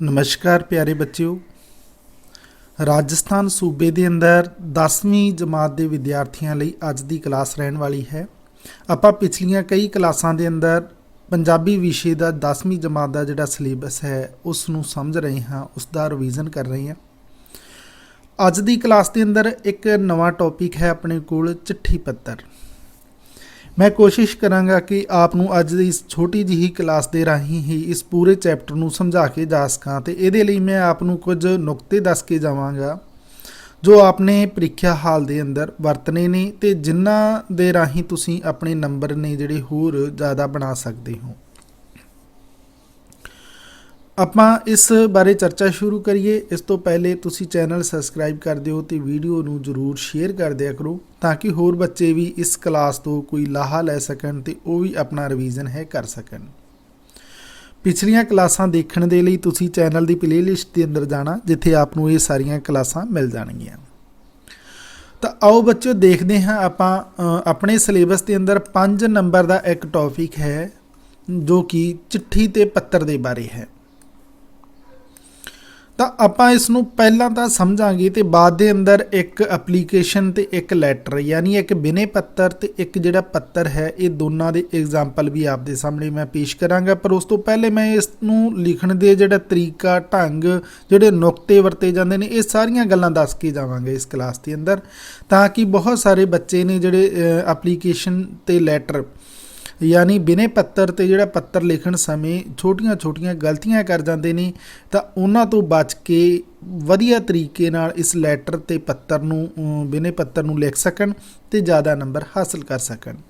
नमस्कार प्यारे बच्चों। राजस्थान सूबे के अंदर 10वीं जमात के विद्यार्थियों ਲਈ ਅੱਜ ਦੀ ਕਲਾਸ ਰਹਿਣ ਵਾਲੀ ਹੈ। ਆਪਾਂ ਪਿਛਲੀਆਂ ਕਈ ਕਲਾਸਾਂ ਦੇ ਅੰਦਰ ਪੰਜਾਬੀ ਵਿਸ਼ੇ ਦਾ 10ਵੀਂ ਜਮਾਤ ਦਾ ਜਿਹੜਾ ਸਿਲੇਬਸ ਹੈ ਉਸ ਨੂੰ ਸਮਝ ਰਹੇ ਹਾਂ, ਉਸ ਦਾ ਰਿਵੀਜ਼ਨ ਕਰ ਰਹੇ ਹਾਂ। ਅੱਜ ਦੀ ਕਲਾਸ ਦੇ ਅੰਦਰ ਇੱਕ ਨਵਾਂ ਟੌਪਿਕ ਹੈ ਆਪਣੇ ਕੋਲ चिट्ठी पत्र। मैं कोशिश करांगा कि आपनू अज दी इस छोटी जी क्लास दे राही ही इस पूरे चैप्टर नू समझा के जा सकां ते इहदे लई मैं आपनू कुछ नुकते दस के जावांगा जो आपने ਪ੍ਰੀਖਿਆ हाल दे अंदर वरतने ने ते जिन्हां दे राही तुसीं अपने नंबर ने जिहड़े होर ज़्यादा बना सकते हो। ਆਪਾਂ ਇਸ ਬਾਰੇ ਚਰਚਾ ਸ਼ੁਰੂ ਕਰੀਏ। ਇਸ ਤੋਂ ਪਹਿਲੇ ਤੁਸੀਂ ਚੈਨਲ ਸਬਸਕ੍ਰਾਈਬ ਕਰ ਦਿਓ ਤੇ ਵੀਡੀਓ ਨੂੰ ਜ਼ਰੂਰ ਸ਼ੇਅਰ ਕਰ ਦਿਆ ਕਰੋ ਤਾਂ ਕਿ ਹੋਰ ਬੱਚੇ ਵੀ ਇਸ ਕਲਾਸ ਤੋਂ ਕੋਈ ਲਾਹਾ ਲੈ ਸਕਣ ਤੇ ਉਹ ਵੀ ਆਪਣਾ ਰਿਵੀਜ਼ਨ ਹੈ ਕਰ ਸਕਣ। ਪਿਛਲੀਆਂ ਕਲਾਸਾਂ ਦੇਖਣ ਦੇ ਲਈ ਤੁਸੀਂ ਚੈਨਲ ਦੀ ਪਲੇਲਿਸਟ ਦੇ ਅੰਦਰ ਜਾਣਾ ਜਿੱਥੇ ਆਪ ਨੂੰ ਇਹ ਸਾਰੀਆਂ ਕਲਾਸਾਂ ਮਿਲ ਜਾਣਗੀਆਂ। ਤਾਂ ਆਓ ਬੱਚਿਓ ਦੇਖਦੇ ਹਾਂ ਆਪਾਂ ਆਪਣੇ ਸਿਲੇਬਸ ਦੇ ਅੰਦਰ 5 ਨੰਬਰ ਦਾ ਇੱਕ ਟੌਪਿਕ ਹੈ ਜੋ ਕਿ ਚਿੱਠੀ ਤੇ ਪੱਤਰ ਦੇ ਬਾਰੇ ਹੈ। ਤਾਂ ਆਪਾਂ ਇਸ ਨੂੰ ਪਹਿਲਾਂ ਤਾਂ ਸਮਝਾਂਗੇ ਤੇ ਬਾਅਦ ਦੇ ਅੰਦਰ ਇੱਕ ਐਪਲੀਕੇਸ਼ਨ ਤੇ ਇੱਕ ਲੈਟਰ ਯਾਨੀ ਇੱਕ ਬਿਨੇ ਪੱਤਰ ਤੇ ਇੱਕ ਜਿਹੜਾ ਪੱਤਰ ਹੈ ਇਹ ਦੋਨਾਂ ਦੇ ਐਗਜ਼ਾਮਪਲ ਵੀ ਆਪ ਦੇ ਸਾਹਮਣੇ ਮੈਂ ਪੇਸ਼ ਕਰਾਂਗਾ। ਪਰ ਉਸ ਤੋਂ ਪਹਿਲੇ ਮੈਂ ਇਸ ਨੂੰ ਲਿਖਣ ਦੇ ਜਿਹੜਾ ਤਰੀਕਾ ਢੰਗ ਜਿਹੜੇ ਨੁਕਤੇ ਵਰਤੇ ਜਾਂਦੇ ਨੇ ਇਹ ਸਾਰੀਆਂ ਗੱਲਾਂ ਦੱਸ ਕੇ ਜਾਵਾਂਗੇ ਇਸ ਕਲਾਸ ਦੇ ਅੰਦਰ ਤਾਂ ਕਿ ਬਹੁਤ ਸਾਰੇ ਬੱਚੇ ਨੇ ਜਿਹੜੇ ਐਪਲੀਕੇਸ਼ਨ ਤੇ ਲੈਟਰ यानी बिने पत्तर ते जिहड़ा पत्तर लिखण समय छोटियां छोटियां गलतियां कर जाते हैं तो उन्हां तो बच के वधिया तरीके नाल इस लैटर ते पत्तर नूं बिने पत्तर नूं लिख सकण ते ज़्यादा नंबर हासिल कर सकण।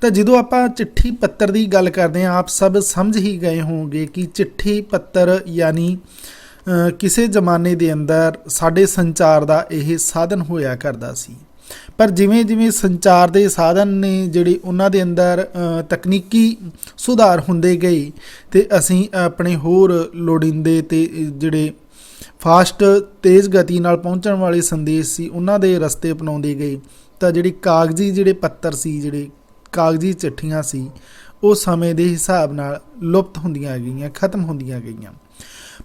तो जदों आपां चिट्ठी पत्तर की गल करते हैं आप सब समझ ही गए होंगे कि चिट्ठी पत्तर यानी किसी जमाने के अंदर साडे संचार का यह साधन होया करदा सी। पर जिमें जिमें संचार के साधन ने जिहड़े उन्हां दे अंदर तकनीकी सुधार हुंदे गए ते असीं अपने होर लोड़ींदे ते जिहड़े फास्ट तेज़ गति नाल पहुँचण वाले संदेश सी उन्हां दे रस्ते अपनाउंदे गए तां जिहड़ी कागजी जिहड़े पत्तर सी जिहड़े कागजी चिट्ठियां सी वो समय के हिसाब नाल लुप्त हुंदियां गईयां, खत्म हुंदियां गईयां।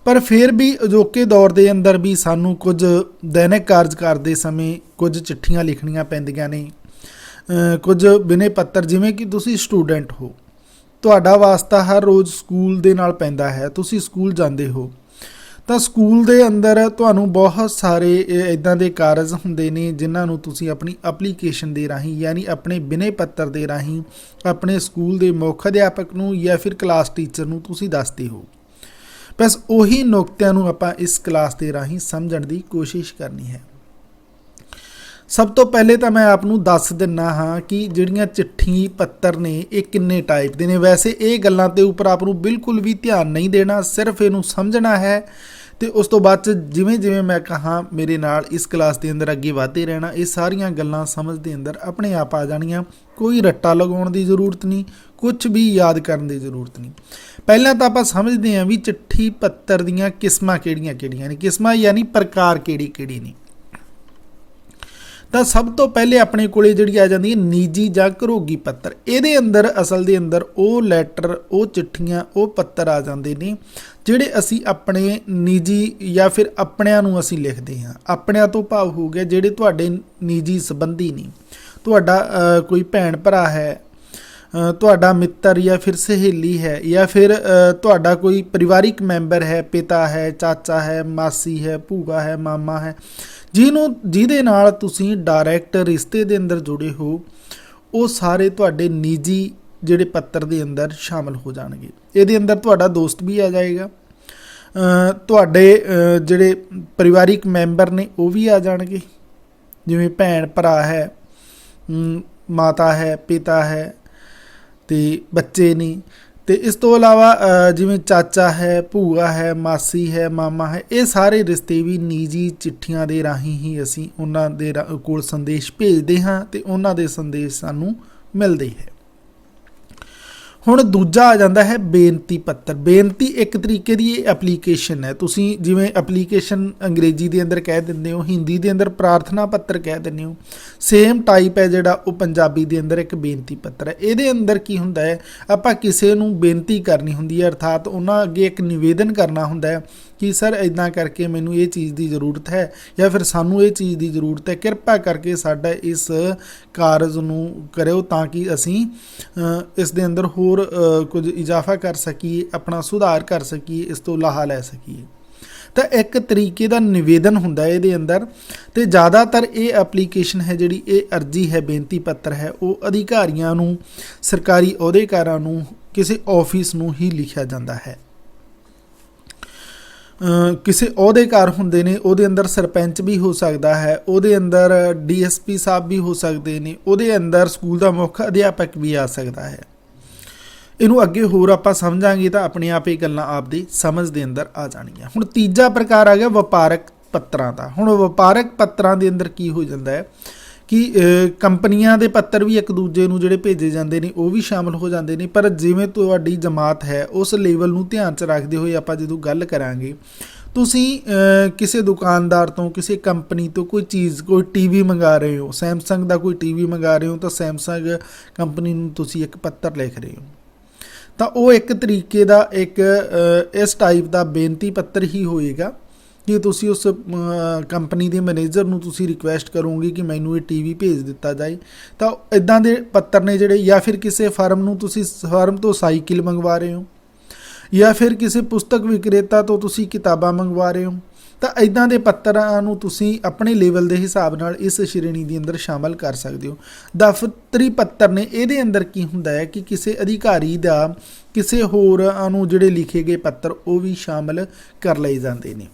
पर फिर भी अजोके दौर के अंदर भी सानू कुछ दैनिक कार्ज करते समय कुछ चिट्ठियां लिखनियां पैंदियां ने, कुछ बिने पत्तर जिमें कि तुसी स्टूडेंट हो तुहाडा वास्ता हर रोज़ स्कूल दे नाल पैंदा है, तुसी स्कूल जांदे हो तो स्कूल दे अंदर तुहानू बहुत सारे इदां दे कारज हुंदे ने जिन्हां नू तुसी अपनी एप्लीकेशन दे राही यानी अपने बिने पत्तर दे राही अपने स्कूल दे मुख अध्यापक नू या फिर क्लास टीचर नू तुसी दसदे हो। बस उही नुकतिਆਂ ਨੂੰ ਆਪਾਂ इस क्लास ਦੇ ਰਾਹੀਂ ਸਮਝਣ ਦੀ ਕੋਸ਼ਿਸ਼ ਕਰਨੀ ਹੈ। ਸਭ ਤੋਂ ਪਹਿਲੇ ਤਾਂ ਮੈਂ ਆਪ ਨੂੰ ਦੱਸ ਦਿੰਨਾ ਹਾਂ ਕਿ ਜਿਹੜੀਆਂ ਚਿੱਠੀ ਪੱਤਰ ਨੇ ਇਹ ਕਿੰਨੇ ਟਾਈਪ ਦੇ ਨੇ। ਵੈਸੇ ਇਹ ਗੱਲਾਂ ਤੇ ਉੱਪਰ ਆਪ ਨੂੰ ਬਿਲਕੁਲ ਵੀ ਧਿਆਨ ਨਹੀਂ ਦੇਣਾ, ਸਿਰਫ ਇਹਨੂੰ ਸਮਝਣਾ ਹੈ ਤੇ ਉਸ ਤੋਂ ਬਾਅਦ ਜਿਵੇਂ ਜਿਵੇਂ ਮੈਂ ਕਹਾਂ ਮੇਰੇ ਨਾਲ ਇਸ ਕਲਾਸ ਦੇ ਅੰਦਰ ਅੱਗੇ ਵਧਦੇ ਰਹਿਣਾ। ਇਹ ਸਾਰੀਆਂ ਗੱਲਾਂ ਸਮਝ ਦੇ ਅੰਦਰ ਆਪਣੇ ਆਪ ਆ ਜਾਣੀਆਂ, ਕੋਈ ਰੱਟਾ ਲਗਾਉਣ ਦੀ ਜ਼ਰੂਰਤ ਨਹੀਂ, कुछ भी याद करने की जरूरत नहीं। पहला तो आप समझते हैं भी चिट्ठी पत्तर दियाँ किस्मां किहड़ियां ने, किस्मां यानी प्रकार किहड़ी ने। तो सब तो पहले अपने कोले जिहड़ी आ जाती है निजी जां घरोगी पत्तर। इहदे अंदर असल दे अंदर वो लैटर वो चिट्ठियां वो पत्तर आ जाते हैं जिहड़े असी अपने निजी या फिर अपणियां नूं असी लिखते हैं। अपणियां तो भाव हो गया जिहड़े तुहाडे निजी संबंधी ने, तुहाडा कोई भैण भरा है, तुहाडा मित्र या फिर सहेली है या फिर तुहाडा कोई परिवारिक मैंबर है, पिता है, चाचा है, मासी है, भूआ है, मामा है, जिहदे नाल तुसीं डायरैक्ट रिश्ते दे अंदर जुड़े हो वो सारे तुहाडे निजी जिहड़े पत्तर दे अंदर शामिल हो जाणगे। इहदे अंदर तुहाडा दोस्त भी आ जाएगा, तुहाडे जिहड़े परिवारिक मैंबर ने वो भी आ जाणगे जिवें भैण भरा है, माता है, पिता है ते बच्चे ने। तो इस तो इलावा जिवें चाचा है, भूआ है, मासी है, मामा है, ये सारे रिश्ते भी निजी चिट्ठियां दे राही ही असी उन्हां दे कोल संदेश भेजते हाँ ते उन्हां दे संदेश सानू मिलते हैं। ਹੁਣ ਦੂਜਾ ਆ ਜਾਂਦਾ ਹੈ ਬੇਨਤੀ ਪੱਤਰ। ਬੇਨਤੀ ਇੱਕ ਤਰੀਕੇ ਦੀ ਇਹ ਐਪਲੀਕੇਸ਼ਨ ਹੈ। ਤੁਸੀਂ ਜਿਵੇਂ ਐਪਲੀਕੇਸ਼ਨ ਅੰਗਰੇਜ਼ੀ ਦੇ ਅੰਦਰ ਕਹਿ ਦਿੰਦੇ ਹੋ, ਹਿੰਦੀ ਦੇ ਅੰਦਰ ਪ੍ਰਾਰਥਨਾ ਪੱਤਰ ਕਹਿ ਦਿੰਦੇ ਹੋ, ਸੇਮ ਟਾਈਪ ਹੈ ਜਿਹੜਾ ਉਹ ਪੰਜਾਬੀ ਦੇ ਅੰਦਰ ਇੱਕ ਬੇਨਤੀ ਪੱਤਰ ਹੈ। ਇਹਦੇ ਅੰਦਰ ਕੀ ਹੁੰਦਾ ਹੈ, ਆਪਾਂ ਕਿਸੇ ਨੂੰ ਬੇਨਤੀ ਕਰਨੀ ਹੁੰਦੀ ਹੈ, ਅਰਥਾਤ ਉਹਨਾਂ ਅੱਗੇ ਇੱਕ ਨਿਵੇਦਨ ਕਰਨਾ ਹੁੰਦਾ ਹੈ ਕਿ ਸਰ ਇੱਦਾਂ ਕਰਕੇ ਮੈਨੂੰ ਇਹ ਚੀਜ਼ ਦੀ ਜ਼ਰੂਰਤ ਹੈ ਜਾਂ ਫਿਰ ਸਾਨੂੰ ਇਹ ਚੀਜ਼ ਦੀ ਜ਼ਰੂਰਤ ਹੈ, ਕਿਰਪਾ ਕਰਕੇ ਸਾਡਾ ਇਸ ਕਾਰਜ ਨੂੰ ਕਰਿਓ ਤਾਂ ਕਿ ਅਸੀਂ ਇਸ ਦੇ ਅੰਦਰ ਹੋਰ ਕੁਝ ਇਜ਼ਾਫਾ ਕਰ ਸਕੀਏ, ਆਪਣਾ ਸੁਧਾਰ ਕਰ ਸਕੀਏ, ਇਸ ਤੋਂ ਲਾਹਾ ਲੈ ਸਕੀਏ। ਤਾਂ ਇੱਕ ਤਰੀਕੇ ਦਾ ਨਿਵੇਦਨ ਹੁੰਦਾ ਹੈ ਇਹਦੇ ਅੰਦਰ। ਤੇ ਜ਼ਿਆਦਾਤਰ ਇਹ ਐਪਲੀਕੇਸ਼ਨ ਹੈ ਜਿਹੜੀ, ਇਹ ਅਰਜੀ ਹੈ, ਬੇਨਤੀ ਪੱਤਰ ਹੈ, ਉਹ ਅਧਿਕਾਰੀਆਂ ਨੂੰ, ਸਰਕਾਰੀ ਅਹੁਦੇਕਾਰਾਂ ਨੂੰ, ਕਿਸੇ ਆਫਿਸ ਨੂੰ ਹੀ ਲਿਖਿਆ ਜਾਂਦਾ ਹੈ। ਕਿਸੇ ਅਹੁਦੇਕਾਰ ਹੁੰਦੇ ਨੇ, ਉਹਦੇ ਅੰਦਰ ਸਰਪੰਚ ਵੀ ਹੋ ਸਕਦਾ ਹੈ, ਉਹਦੇ ਅੰਦਰ DSP ਸਾਹਿਬ ਵੀ ਹੋ ਸਕਦੇ ਨੇ, ਉਹਦੇ ਅੰਦਰ ਸਕੂਲ ਦਾ ਮੁੱਖ ਅਧਿਆਪਕ ਵੀ ਆ ਸਕਦਾ ਹੈ। ਇਹਨੂੰ ਅੱਗੇ ਹੋਰ ਆਪਾਂ ਸਮਝਾਂਗੇ ਤਾਂ ਆਪਣੇ ਆਪ ਇਹ ਗੱਲਾਂ ਆਪਦੀ ਸਮਝ ਦੇ ਅੰਦਰ ਆ ਜਾਣਗੀਆਂ। ਹੁਣ ਤੀਜਾ ਪ੍ਰਕਾਰ ਆ ਗਿਆ ਵਪਾਰਕ ਪੱਤਰਾਂ ਦਾ। ਹੁਣ ਵਪਾਰਕ ਪੱਤਰਾਂ ਦੇ ਅੰਦਰ ਕੀ ਹੋ ਜਾਂਦਾ ਹੈ ਕਿ ਕੰਪਨੀਆਂ ਦੇ ਪੱਤਰ ਵੀ ਇੱਕ ਦੂਜੇ ਨੂੰ ਜਿਹੜੇ ਭੇਜੇ ਜਾਂਦੇ ਨੇ ਉਹ ਵੀ ਸ਼ਾਮਲ ਹੋ ਜਾਂਦੇ ਨੇ। ਪਰ ਜਿਵੇਂ ਤੁਹਾਡੀ ਜਮਾਤ ਹੈ ਉਸ ਲੈਵਲ ਨੂੰ ਧਿਆਨ 'ਚ ਰੱਖਦੇ ਹੋਏ ਆਪਾਂ ਜਦੋਂ ਗੱਲ ਕਰਾਂਗੇ, ਤੁਸੀਂ ਕਿਸੇ ਦੁਕਾਨਦਾਰ ਤੋਂ, ਕਿਸੇ ਕੰਪਨੀ ਤੋਂ ਕੋਈ ਚੀਜ਼, ਕੋਈ TV ਮੰਗਾ ਰਹੇ ਹੋ, ਸੈਮਸੰਗ ਦਾ ਕੋਈ TV ਮੰਗਾ ਰਹੇ ਹੋ, ਤਾਂ ਸੈਮਸੰਗ ਕੰਪਨੀ ਨੂੰ ਤੁਸੀਂ ਇੱਕ ਪੱਤਰ ਲਿਖ ਰਹੇ ਹੋ, ਤਾਂ ਉਹ ਇੱਕ ਤਰੀਕੇ ਦਾ ਇੱਕ ਇਸ ਟਾਈਪ ਦਾ ਬੇਨਤੀ ਪੱਤਰ ਹੀ ਹੋਏਗਾ ਕਿ ਤੁਸੀਂ ਉਸ ਕੰਪਨੀ ਦੇ ਮੈਨੇਜਰ ਨੂੰ ਤੁਸੀਂ ਰਿਕੁਐਸਟ ਕਰੋਗੇ ਕਿ ਮੈਨੂੰ ਇਹ TV ਭੇਜ ਦਿੱਤਾ ਜਾਏ। ਤਾਂ ਇੱਦਾਂ ਦੇ ਪੱਤਰ ਨੇ ਜਿਹੜੇ, ਜਾਂ ਫਿਰ ਕਿਸੇ ਫਰਮ ਨੂੰ ਤੁਸੀਂ ਫਰਮ ਤੋਂ ਸਾਈਕਲ ਮੰਗਵਾ ਰਹੇ ਹੋ, ਜਾਂ ਫਿਰ ਕਿਸੇ ਪੁਸਤਕ ਵਿਕਰੇਤਾ ਤੋਂ ਤੁਸੀਂ ਕਿਤਾਬਾਂ ਮੰਗਵਾ ਰਹੇ ਹੋ, ਤਾਂ ਇੱਦਾਂ ਦੇ ਪੱਤਰਾਂ ਨੂੰ ਤੁਸੀਂ ਆਪਣੇ ਲੈਵਲ ਦੇ ਹਿਸਾਬ ਨਾਲ ਇਸ ਸ਼੍ਰੇਣੀ ਦੇ ਅੰਦਰ ਸ਼ਾਮਲ ਕਰ ਸਕਦੇ ਹੋ। ਦਫ਼ਤਰੀ ਪੱਤਰ ਨੇ, ਇਹਦੇ ਅੰਦਰ ਕੀ ਹੁੰਦਾ ਹੈ ਕਿ ਕਿਸੇ ਅਧਿਕਾਰੀ ਦਾ ਕਿਸੇ ਹੋਰ ਨੂੰ ਜਿਹੜੇ ਲਿਖੇ ਗਏ ਪੱਤਰ ਉਹ ਵੀ ਸ਼ਾਮਲ ਕਰ ਲਏ ਜਾਂਦੇ ਨੇ।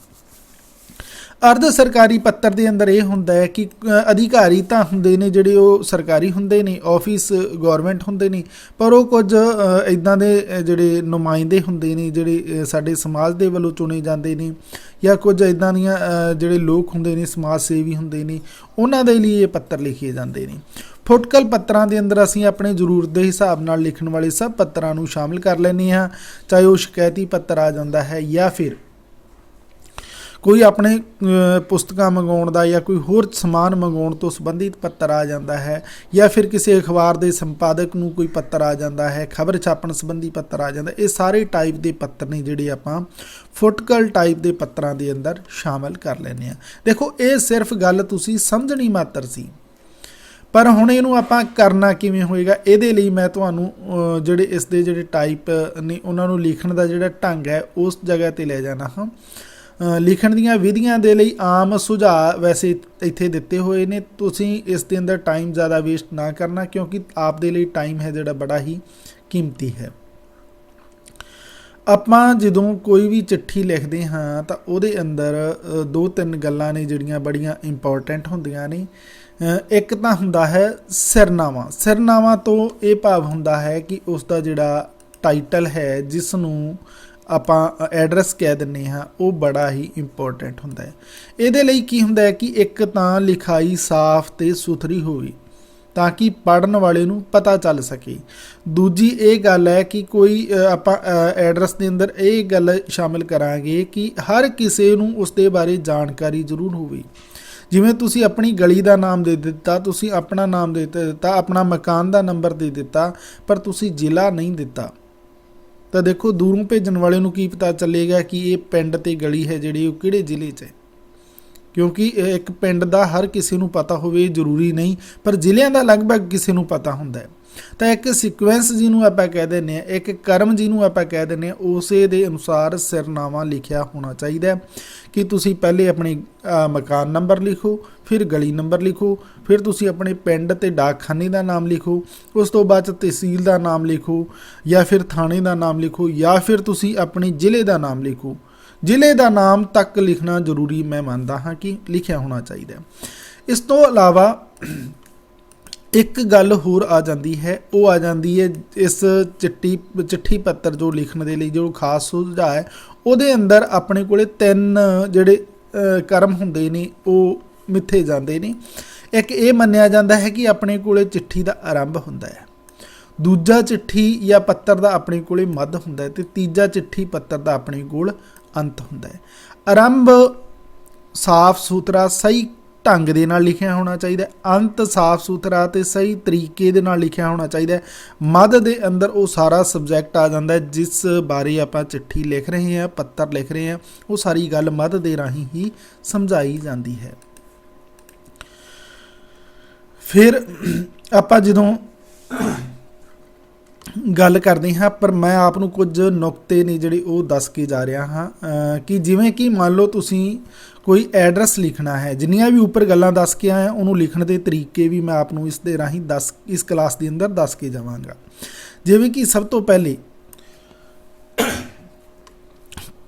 ਅਰਧ ਸਰਕਾਰੀ ਪੱਤਰ ਦੇ ਅੰਦਰ ਇਹ ਹੁੰਦਾ ਹੈ ਕਿ ਅਧਿਕਾਰੀ ਤਾਂ ਹੁੰਦੇ ਨੇ ਜਿਹੜੇ ਉਹ ਸਰਕਾਰੀ ਹੁੰਦੇ ਨੇ, ਆਫਿਸ ਗੌਰਮੈਂਟ ਹੁੰਦੇ ਨੇ, ਪਰ ਉਹ ਕੁਝ ਇੱਦਾਂ ਦੇ ਜਿਹੜੇ ਨੁਮਾਇੰਦੇ ਹੁੰਦੇ ਨੇ ਜਿਹੜੇ ਸਾਡੇ ਸਮਾਜ ਦੇ ਵੱਲੋਂ ਚੁਣੇ ਜਾਂਦੇ ਨੇ, ਜਾਂ ਕੁਝ ਇੱਦਾਂ ਦੀਆਂ ਜਿਹੜੇ ਲੋਕ ਹੁੰਦੇ ਨੇ, ਸਮਾਜ ਸੇਵੀ ਹੁੰਦੇ ਨੇ, ਉਹਨਾਂ ਦੇ ਲਈ ਇਹ ਪੱਤਰ ਲਿਖੇ ਜਾਂਦੇ ਨੇ। ਫੁਟਕਲ ਪੱਤਰਾਂ ਦੇ ਅੰਦਰ ਅਸੀਂ ਆਪਣੇ ਜ਼ਰੂਰਤ ਦੇ ਹਿਸਾਬ ਨਾਲ ਲਿਖਣ ਵਾਲੇ ਸਭ ਪੱਤਰਾਂ ਨੂੰ ਸ਼ਾਮਿਲ ਕਰ ਲੈਂਦੇ ਹਾਂ, ਚਾਹੇ ਉਹ ਸ਼ਿਕਾਇਤੀ ਪੱਤਰ ਆ ਜਾਂਦਾ ਹੈ ਜਾਂ ਫਿਰ ਕੋਈ ਆਪਣੇ ਪੁਸਤਕਾਂ ਮੰਗਾਉਣ ਦਾ ਜਾਂ ਕੋਈ ਹੋਰ ਸਮਾਨ ਮੰਗਾਉਣ ਤੋਂ ਸੰਬੰਧਿਤ ਪੱਤਰ ਆ ਜਾਂਦਾ ਹੈ, ਜਾਂ ਫਿਰ ਕਿਸੇ ਅਖਬਾਰ ਦੇ ਸੰਪਾਦਕ ਨੂੰ ਕੋਈ ਪੱਤਰ ਆ ਜਾਂਦਾ ਹੈ, ਖਬਰ ਛਾਪਣ ਸੰਬੰਧੀ ਪੱਤਰ ਆ ਜਾਂਦਾ। ਇਹ ਸਾਰੇ ਟਾਈਪ ਦੇ ਪੱਤਰ ਨੇ ਜਿਹੜੇ ਆਪਾਂ ਫੁਟਕਲ ਟਾਈਪ ਦੇ ਪੱਤਰਾਂ ਦੇ ਅੰਦਰ ਸ਼ਾਮਲ ਕਰ ਲੈਂਦੇ ਹਾਂ। ਦੇਖੋ, ਇਹ ਸਿਰਫ ਗੱਲ ਤੁਸੀਂ ਸਮਝਣੀ ਮਾਤਰ ਸੀ, ਪਰ ਹੁਣ ਇਹਨੂੰ ਆਪਾਂ ਕਰਨਾ ਕਿਵੇਂ ਹੋਏਗਾ, ਇਹਦੇ ਲਈ ਮੈਂ ਤੁਹਾਨੂੰ ਜਿਹੜੇ ਇਸ ਦੇ ਜਿਹੜੇ ਟਾਈਪ ਨੇ ਉਹਨਾਂ ਨੂੰ ਲਿਖਣ ਦਾ ਜਿਹੜਾ ਢੰਗ ਹੈ ਉਸ ਜਗ੍ਹਾ 'ਤੇ ਲੈ ਜਾਣਾ ਹਾਂ। ਲਿਖਣ ਦੀਆਂ ਵਿਧੀਆਂ ਦੇ ਲਈ ਆਮ ਸੁਝਾਅ ਵੈਸੇ ਇੱਥੇ ਦਿੱਤੇ ਹੋਏ ਨੇ, ਤੁਸੀਂ ਇਸ ਦੇ ਅੰਦਰ ਟਾਈਮ ਜ਼ਿਆਦਾ ਵੇਸਟ ਨਾ ਕਰਨਾ, ਕਿਉਂਕਿ ਆਪ ਦੇ ਲਈ ਟਾਈਮ ਹੈ ਜਿਹੜਾ ਬੜਾ ਹੀ ਕੀਮਤੀ ਹੈ। ਆਪਾਂ ਜਦੋਂ ਕੋਈ ਵੀ ਚਿੱਠੀ ਲਿਖਦੇ ਹਾਂ ਤਾਂ ਉਹਦੇ ਅੰਦਰ 2-3 ਗੱਲਾਂ ਨੇ ਜਿਹੜੀਆਂ ਬੜੀਆਂ ਇੰਪੋਰਟੈਂਟ ਹੁੰਦੀਆਂ ਨੇ। ਇੱਕ ਤਾਂ ਹੁੰਦਾ ਹੈ ਸਿਰਨਾਮਾ। ਸਿਰਨਾਮਾ ਤੋਂ ਇਹ ਭਾਵ ਹੁੰਦਾ ਹੈ ਕਿ ਉਸ ਦਾ ਜਿਹੜਾ ਟਾਈਟਲ ਹੈ, ਜਿਸ ਨੂੰ ਆਪਾਂ ਐਡਰੈਸ ਕਹਿ ਦਿੰਦੇ ਹਾਂ, ਉਹ ਬੜਾ ਹੀ ਇੰਪੋਰਟੈਂਟ ਹੁੰਦਾ ਹੈ। ਇਹਦੇ ਲਈ ਕੀ ਹੁੰਦਾ ਹੈ ਕਿ ਇੱਕ ਤਾਂ ਲਿਖਾਈ ਸਾਫ਼ ਅਤੇ ਸੁਥਰੀ ਹੋਵੇ ਤਾਂ ਕਿ ਪੜ੍ਹਨ ਵਾਲੇ ਨੂੰ ਪਤਾ ਚੱਲ ਸਕੇ। ਦੂਜੀ ਇਹ ਗੱਲ ਹੈ ਕਿ ਕੋਈ ਆਪਾਂ ਐਡਰੈਸ ਦੇ ਅੰਦਰ ਇਹ ਗੱਲ ਸ਼ਾਮਿਲ ਕਰਾਂਗੇ ਕਿ ਹਰ ਕਿਸੇ ਨੂੰ ਉਸ ਦੇ ਬਾਰੇ ਜਾਣਕਾਰੀ ਜ਼ਰੂਰ ਹੋਵੇ। ਜਿਵੇਂ ਤੁਸੀਂ ਆਪਣੀ ਗਲੀ ਦਾ ਨਾਮ ਦੇ ਦਿੱਤਾ, ਤੁਸੀਂ ਆਪਣਾ ਨਾਮ ਦੇ ਦਿੱਤਾ, ਆਪਣਾ ਮਕਾਨ ਦਾ ਨੰਬਰ ਦੇ ਦਿੱਤਾ, ਪਰ ਤੁਸੀਂ ਜ਼ਿਲ੍ਹਾ ਨਹੀਂ ਦਿੱਤਾ, ਤਾਂ ਦੇਖੋ ਦੂਰੋਂ ਭੇਜਣ ਵਾਲੇ ਨੂੰ ਕੀ ਪਤਾ ਚੱਲੇਗਾ ਕਿ ਇਹ ਪਿੰਡ ਤੇ ਗਲੀ ਹੈ ਜਿਹੜੀ ਉਹ ਕਿਹੜੇ ਜ਼ਿਲ੍ਹੇ 'ਚ ਹੈ। ਕਿਉਂਕਿ ਇੱਕ ਪਿੰਡ ਦਾ ਹਰ ਕਿਸੇ ਨੂੰ ਪਤਾ ਹੋਵੇ ਜ਼ਰੂਰੀ ਨਹੀਂ, ਪਰ ਜ਼ਿਲ੍ਹਿਆਂ ਦਾ ਲਗਭਗ ਕਿਸੇ ਨੂੰ ਪਤਾ ਹੁੰਦਾ ਹੈ। ਤਾਂ ਇੱਕ ਸੀਕੁਐਂਸ ਜਿਹਨੂੰ ਆਪਾਂ ਕਹਿ ਦਿੰਦੇ ਹਾਂ, ਇੱਕ ਕਰਮ ਜਿਹਨੂੰ ਆਪਾਂ ਕਹਿ ਦਿੰਦੇ ਹਾਂ, ਉਸੇ ਦੇ ਅਨੁਸਾਰ ਸਿਰਨਾਮਾ ਲਿਖਿਆ ਹੋਣਾ ਚਾਹੀਦਾ ਕਿ ਤੁਸੀਂ ਪਹਿਲੇ ਆਪਣੀ ਮਕਾਨ ਨੰਬਰ ਲਿਖੋ, ਫਿਰ ਗਲੀ ਨੰਬਰ ਲਿਖੋ, ਫਿਰ ਤੁਸੀਂ ਆਪਣੇ ਪਿੰਡ ਅਤੇ ਡਾਕਖਾਨੇ ਦਾ ਨਾਮ ਲਿਖੋ, ਉਸ ਤੋਂ ਬਾਅਦ ਤਹਿਸੀਲ ਦਾ ਨਾਮ ਲਿਖੋ, ਜਾਂ ਫਿਰ ਥਾਣੇ ਦਾ ਨਾਮ ਲਿਖੋ, ਜਾਂ ਫਿਰ ਤੁਸੀਂ ਆਪਣੇ ਜ਼ਿਲ੍ਹੇ ਦਾ ਨਾਮ ਲਿਖੋ। ਜ਼ਿਲ੍ਹੇ ਦਾ ਨਾਮ ਤੱਕ ਲਿਖਣਾ ਜ਼ਰੂਰੀ ਮੈਂ ਮੰਨਦਾ ਹਾਂ ਕਿ ਲਿਖਿਆ ਹੋਣਾ ਚਾਹੀਦਾ। ਇਸ ਤੋਂ ਇਲਾਵਾ ਇੱਕ ਗੱਲ ਹੋਰ ਆ ਜਾਂਦੀ ਹੈ, ਉਹ ਆ ਜਾਂਦੀ ਹੈ ਇਸ ਚਿੱਠੀ ਪੱਤਰ ਜੋ ਲਿਖਣ ਦੇ ਲਈ ਜੋ ਖਾਸ ਸੁਝਾਅ ਹੈ, ਉਹਦੇ ਅੰਦਰ ਆਪਣੇ ਕੋਲੇ 3 ਜਿਹੜੇ ਕਰਮ ਹੁੰਦੇ ਨੇ ਉਹ ਮਿੱਥੇ ਜਾਂਦੇ ਨੇ। ਇੱਕ ਇਹ ਮੰਨਿਆ ਜਾਂਦਾ ਹੈ ਕਿ ਆਪਣੇ ਕੋਲੇ ਚਿੱਠੀ ਦਾ ਆਰੰਭ ਹੁੰਦਾ ਹੈ। ਦੂਜਾ ਚਿੱਠੀ ਜਾਂ ਪੱਤਰ ਦਾ ਆਪਣੇ ਕੋਲੇ ਮੱਧ ਹੁੰਦਾ ਹੈ ਤੇ ਤੀਜਾ ਚਿੱਠੀ ਪੱਤਰ ਦਾ ਆਪਣੇ ਕੋਲ ਅੰਤ ਹੁੰਦਾ ਹੈ। ਆਰੰਭ ਸਾਫ਼ ਸੁਥਰਾ ਸਹੀ ਢੰਗ ਦੇ ਨਾਲ ਲਿਖਿਆ ਹੋਣਾ ਚਾਹੀਦਾ, ਅੰਤ ਸਾਫ਼ ਸੁਥਰਾ ਤੇ ਸਹੀ ਤਰੀਕੇ ਦੇ ਨਾਲ ਲਿਖਿਆ ਹੋਣਾ ਚਾਹੀਦਾ। ਮੱਧ ਦੇ ਅੰਦਰ ਉਹ ਸਾਰਾ ਸਬਜੈਕਟ ਆ ਜਾਂਦਾ ਹੈ ਜਿਸ ਬਾਰੇ ਆਪਾਂ ਚਿੱਠੀ ਲਿਖ ਰਹੇ ਹਾਂ, ਪੱਤਰ ਲਿਖ ਰਹੇ ਹਾਂ, ਉਹ ਸਾਰੀ ਗੱਲ ਮੱਧ ਦੇ ਰਾਹੀਂ ਹੀ ਸਮਝਾਈ ਜਾਂਦੀ ਹੈ। ਫਿਰ ਆਪਾਂ ਜਦੋਂ ਗੱਲ ਕਰਦੇ ਹਾਂ, ਪਰ ਮੈਂ ਆਪ ਨੂੰ ਕੁਝ ਨੁਕਤੇ ਨੇ ਜਿਹੜੇ ਉਹ ਦੱਸ ਕੇ ਜਾ ਰਿਹਾ ਹਾਂ ਕਿ ਜਿਵੇਂ ਕਿ ਮੰਨ ਲਓ ਤੁਸੀਂ ਕੋਈ ਐਡਰੈਸ ਲਿਖਣਾ ਹੈ, ਜਿੰਨੀਆਂ ਵੀ ਉੱਪਰ ਗੱਲਾਂ ਦੱਸ ਕੇ ਆਇਆ ਉਹਨੂੰ ਲਿਖਣ ਦੇ ਤਰੀਕੇ ਵੀ ਮੈਂ ਆਪ ਨੂੰ ਇਸ ਦੇ ਰਾਹੀਂ ਇਸ ਕਲਾਸ ਦੇ ਅੰਦਰ ਦੱਸ ਕੇ ਜਾਵਾਂਗਾ। ਜਿਵੇਂ ਕਿ ਸਭ ਤੋਂ ਪਹਿਲੇ